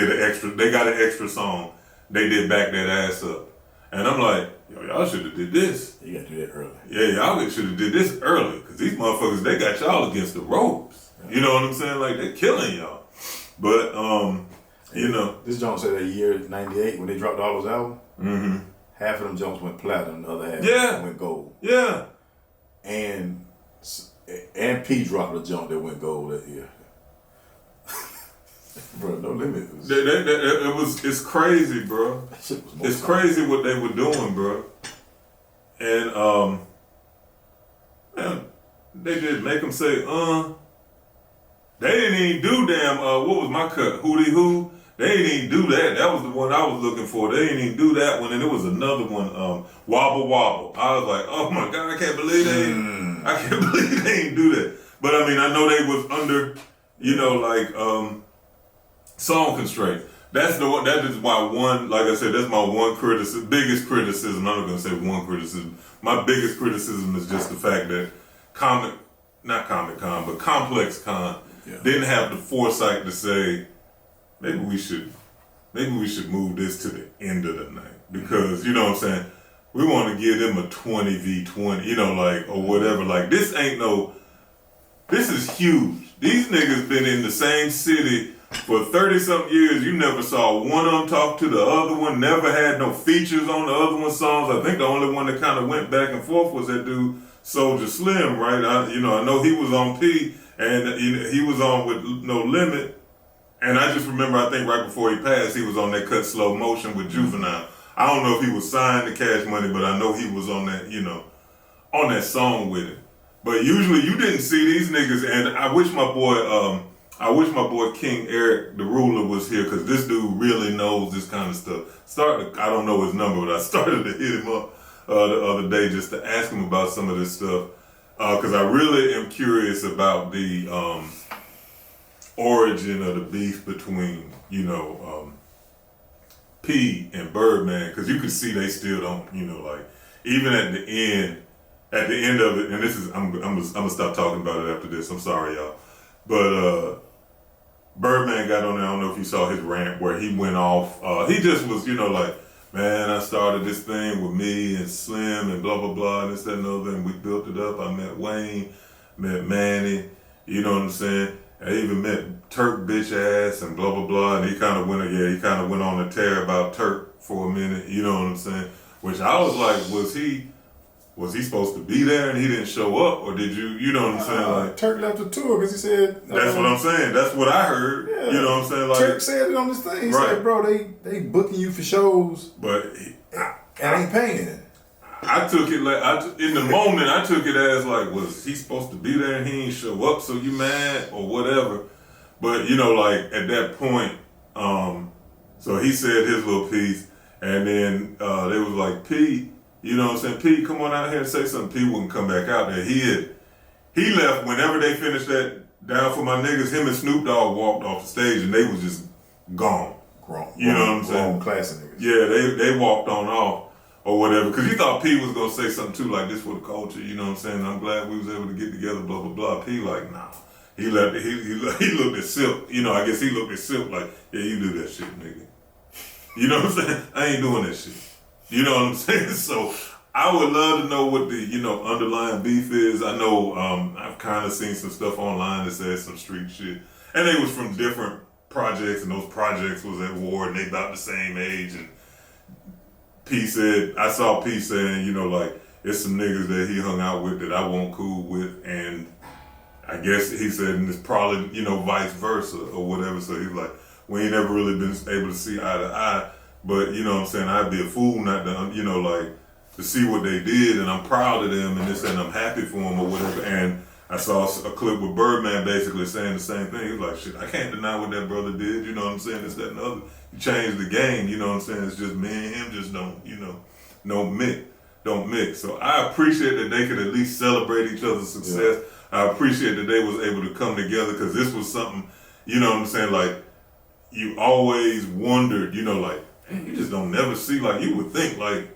[SPEAKER 1] got an extra song. They did Back That Ass Up. And I'm like, yo, y'all should have did this.
[SPEAKER 2] You gotta do that early.
[SPEAKER 1] Yeah, y'all should have did this early. Because these motherfuckers, they got y'all against the ropes. You know what I'm saying? Like, they're killing y'all. But,
[SPEAKER 2] This Jones said that year, 98, when they dropped all those albums, half of them Jones went platinum, the other half went gold.
[SPEAKER 1] Yeah.
[SPEAKER 2] And P dropped a jump that went gold that year. Bro, No Limit. Was,
[SPEAKER 1] It's crazy, bro.
[SPEAKER 2] that shit was
[SPEAKER 1] It's crazy what they were doing, bro. And man, they did make them say, They didn't even do damn. What was my cut? Hootie Hoo. They didn't even do that. That was the one I was looking for. They didn't even do that one, and there was another one, Wobble Wobble. I was like, oh my god, I can't believe I can't believe they didn't do that. But I mean, I know they was under, song constraints. That's the one. That is my one. Like I said, that's my one biggest criticism. I'm not gonna say one criticism. My biggest criticism is just the fact that Complex Con didn't have the foresight to say, maybe we should move this to the end of the night, because you know what I'm saying, we want to give them a 20v20, or whatever. Like this is huge. These niggas been in the same city for 30-something years. You never saw one of them talk to the other one, never had no features on the other one's songs. I think the only one that kind of went back and forth was that dude Soulja Slim, right? I know he was on P, and he was on with No Limit. And I just remember, I think right before he passed, he was on that Cut Slow Motion with Juvenile. I don't know if he was signed to Cash Money, but I know he was on that, on that song with him. But usually you didn't see these niggas, and I wish my boy King Eric the Ruler was here, because this dude really knows this kind of stuff. I don't know his number, but I started to hit him up the other day just to ask him about some of this stuff, because I really am curious about the origin of the beef between, P and Birdman, because you can see they still don't, even at the end of it, and this is, I'm gonna stop talking about it after this, I'm sorry y'all, but Birdman got on there, I don't know if you saw his rant where he went off, he just was, man, I started this thing with me and Slim and blah, blah, blah, and this, that, and the other, and we built it up. I met Wayne, met Manny, you know what I'm saying? I even met Turk bitch ass and blah, blah, blah, and he kind of went on a tear about Turk for a minute, you know what I'm saying? Which I was like, was he supposed to be there and he didn't show up, or did you know what I'm saying? Like,
[SPEAKER 2] Turk left the tour because he said...
[SPEAKER 1] That's what I'm saying. That's what I heard. Yeah. You know what I'm saying? Like,
[SPEAKER 2] Turk said it on this thing. He said, bro, they booking you for shows,
[SPEAKER 1] but
[SPEAKER 2] and ain't paying.
[SPEAKER 1] I took it in the moment, I took it as like, was he supposed to be there and he ain't show up, so you mad or whatever? But at that point, so he said his little piece, and then they was like, P, you know what I'm saying? P, come on out here and say something. P wouldn't come back out there. He left whenever they finished that Down for My Niggas. Him and Snoop Dogg walked off the stage and they was just gone. You know what I'm saying?
[SPEAKER 2] Classic niggas.
[SPEAKER 1] Yeah, they walked on off or whatever, because he thought P was gonna say something too, like, this for the culture. You know what I'm saying? I'm glad we was able to get together. Blah blah blah. P like, nah. He looked at Silk. I guess he looked at Silk like, yeah, you do that shit, nigga. You know what I'm saying? I ain't doing that shit. You know what I'm saying? So I would love to know what the, underlying beef is. I know I've kind of seen some stuff online that says some street shit. And they was from different projects, and those projects was at war, and they about the same age. And I saw P saying, it's some niggas that he hung out with that I won't cool with. And I guess he said, and it's probably, vice versa or whatever. So he's like, we ain't never really been able to see eye to eye. But, you know what I'm saying, I'd be a fool not to, to see what they did, and I'm proud of them, and this, and I'm happy for them or whatever. And I saw a clip with Birdman basically saying the same thing. He was like, shit, I can't deny what that brother did, you know what I'm saying, this, that, and the other. He changed the game, you know what I'm saying, it's just me and him just don't mix. So I appreciate that they could at least celebrate each other's success. Yeah. I appreciate that they was able to come together, because this was something, you know what I'm saying, like, you always wondered, you just don't never see, like, you would think, like,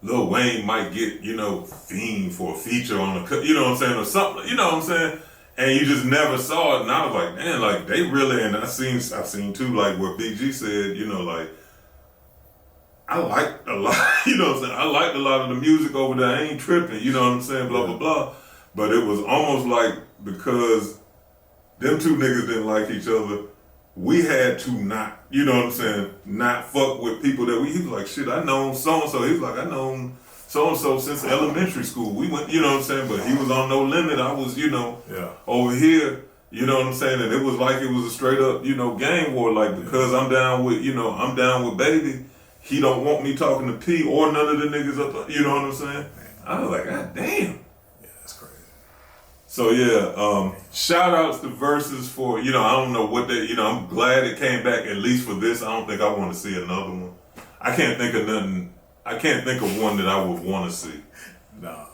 [SPEAKER 1] Lil Wayne might get, Fiend for a feature on the, you know what I'm saying, or something, you know what I'm saying, and you just never saw it, and I was like, man, like, they really, and I've seen too, like, where BG said, like, I liked a lot, you know what I'm saying, I liked a lot of the music over there, I ain't tripping, you know what I'm saying, blah, blah, blah, but it was almost like, because them two niggas didn't like each other, we had to not, you know what I'm saying, not fuck with people that he was like, shit, I known so-and-so. He was like, I known so-and-so since elementary school. We went, you know what I'm saying, but he was on No Limit. I was, over here, You know what I'm saying? And it was like it was a straight up, you know, gang war. Like, because I'm down with, you know, I'm down with Baby, he don't want me talking to P or none of the niggas up. You know what I'm saying? I was like, God damn.
[SPEAKER 2] Yeah, that's crazy.
[SPEAKER 1] So yeah, shout outs to VERZUZ for, you know, I don't know what they, you know, I'm glad it came back at least for this. I don't think I want to see another one. I can't think of nothing. I can't think of one that I would want to see.
[SPEAKER 2] Nah.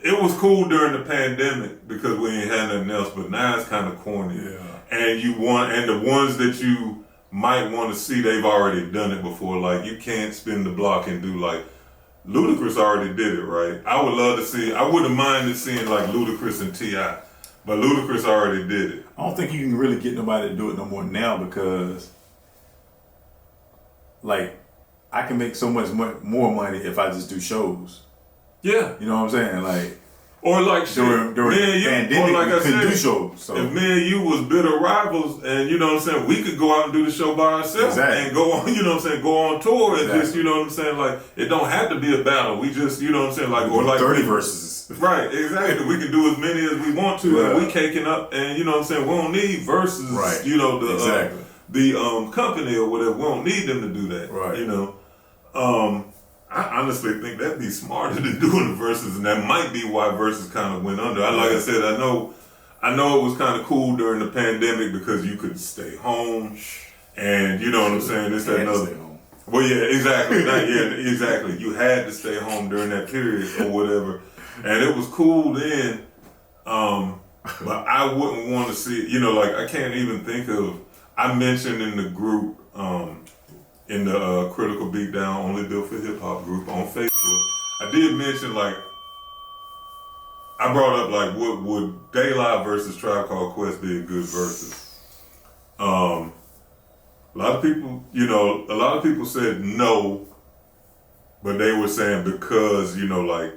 [SPEAKER 1] It was cool during the pandemic because we ain't had nothing else, but now it's kind of corny.
[SPEAKER 2] Yeah.
[SPEAKER 1] And the ones that you might want to see, they've already done it before. Like, you can't spin the block and do like, Ludacris already did it, right? I would love to see, I wouldn't mind seeing like Ludacris and T.I., but Ludacris already did it.
[SPEAKER 2] I don't think you can really get nobody to do it no more now because, like, I can make so much more money if I just do shows.
[SPEAKER 1] Yeah.
[SPEAKER 2] You know what I'm saying? Like,
[SPEAKER 1] or like shit,
[SPEAKER 2] during the pandemic,
[SPEAKER 1] like
[SPEAKER 2] we couldn't do shows. So.
[SPEAKER 1] If me and you was bitter rivals, and you know what I'm saying, we could go out and do the show by ourselves and go on, you know what I'm saying, go on tour and just, you know what I'm saying, like, it don't have to be a battle. We just, you know what I'm saying, like, or like
[SPEAKER 2] 30 verses.
[SPEAKER 1] Right, exactly. We can do as many as we want to, and we caking up, and you know what I'm saying, we don't need versus, you know, the company or whatever. We don't need them to do that, you know. I honestly think that'd be smarter than doing the verses, and that might be why verses kind of went under. Like I said, I know it was kind of cool during the pandemic because you could stay home, and you know what I'm saying. This, that, and other. Well, yeah, exactly. Exactly. You had to stay home during that period or whatever, and it was cool then. But I wouldn't want to see, you know, like I can't even think of. I mentioned in the group. In the Critical Beatdown Only Built for Hip Hop group on Facebook, I did mention, like, I brought up, like, would De La versus Tribe Called Quest be a good versus? A lot of people, you know, a lot of people said no, but they were saying because, you know, like,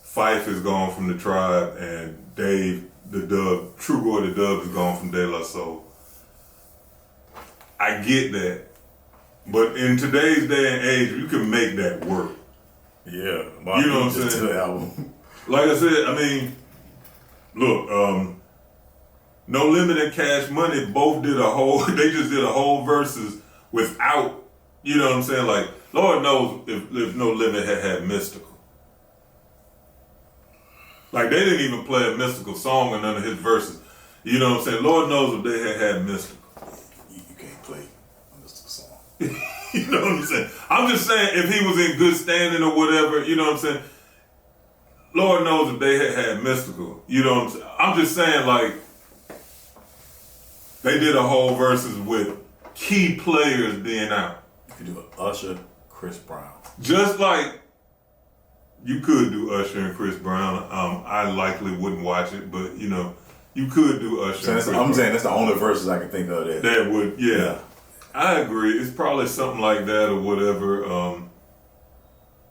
[SPEAKER 1] Fife is gone from the Tribe and Dave, the Dub, True Boy the Dub is gone from De La Soul. I get that. But in today's day and age, you can make that work.
[SPEAKER 2] Yeah,
[SPEAKER 1] you know what I'm saying?
[SPEAKER 2] To the album.
[SPEAKER 1] Like I said, I mean, look, No Limit and Cash Money both did they just did a whole verses without, you know what I'm saying? Like, Lord knows if No Limit had Mystical. Like, they didn't even play a Mystical song in none of his verses. You know what I'm saying? Lord knows if they had Mystical.
[SPEAKER 2] You can't play a Mystical song.
[SPEAKER 1] You know what I'm saying? I'm just saying if he was in good standing or whatever, you know what I'm saying? Lord knows if they had Mystical. You know what I'm saying? I'm just saying, like, they did a whole verses with key players being out.
[SPEAKER 2] You could do an Usher, Chris Brown.
[SPEAKER 1] Just like you could do Usher and Chris Brown. I likely wouldn't watch it, but you know, you could do Usher and Chris Brown.
[SPEAKER 2] I'm saying that's the only verses I can think of that.
[SPEAKER 1] That would, yeah. I agree. It's probably something like that or whatever.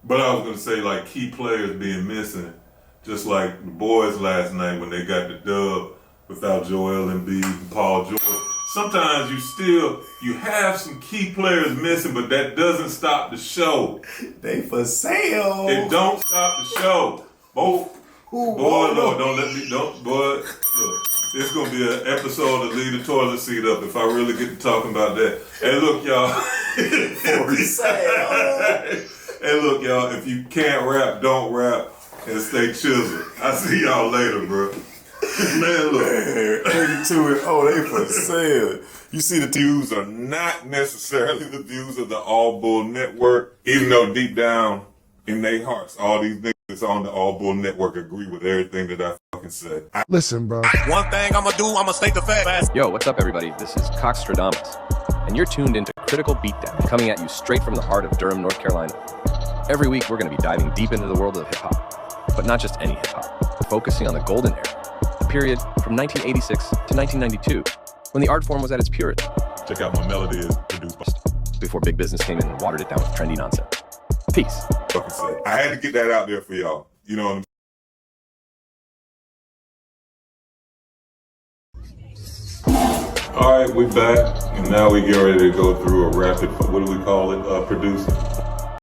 [SPEAKER 1] But I was gonna say, like, key players being missing, just like the boys last night when they got the dub without Joel Embiid and Paul George. Sometimes you have some key players missing, but that doesn't stop the show.
[SPEAKER 2] They for sale.
[SPEAKER 1] It don't stop the show. Boy, look. It's gonna be an episode to leave the toilet seat up if I really get to talking about that. And look, y'all. And look, y'all, if you can't rap, don't rap and stay chiseled. I see y'all later, bro. Man, look.
[SPEAKER 2] They for sale.
[SPEAKER 1] You see, the views are not necessarily the views of the All Bull Network, even though deep down in their hearts, all these niggas on the All Bull Network agree with everything that I fucking say.
[SPEAKER 5] Listen, bro.
[SPEAKER 3] One thing I'ma do, I'ma state the fact.
[SPEAKER 6] Yo, what's up, everybody? This is Coxtradamus, and you're tuned into Critical Beatdown, coming at you straight from the heart of Durham, North Carolina. Every week, we're going to be diving deep into the world of hip-hop, but not just any hip-hop, focusing on the golden era, the period from 1986 to 1992, when the art form was at its purest.
[SPEAKER 1] Check out my melody is produced
[SPEAKER 6] before big business came in and watered it down with trendy nonsense. Peace.
[SPEAKER 1] I had to get that out there for y'all. You know what I'm saying? All right, we back, and now we get ready to go through a rapid, what do we call it, producing.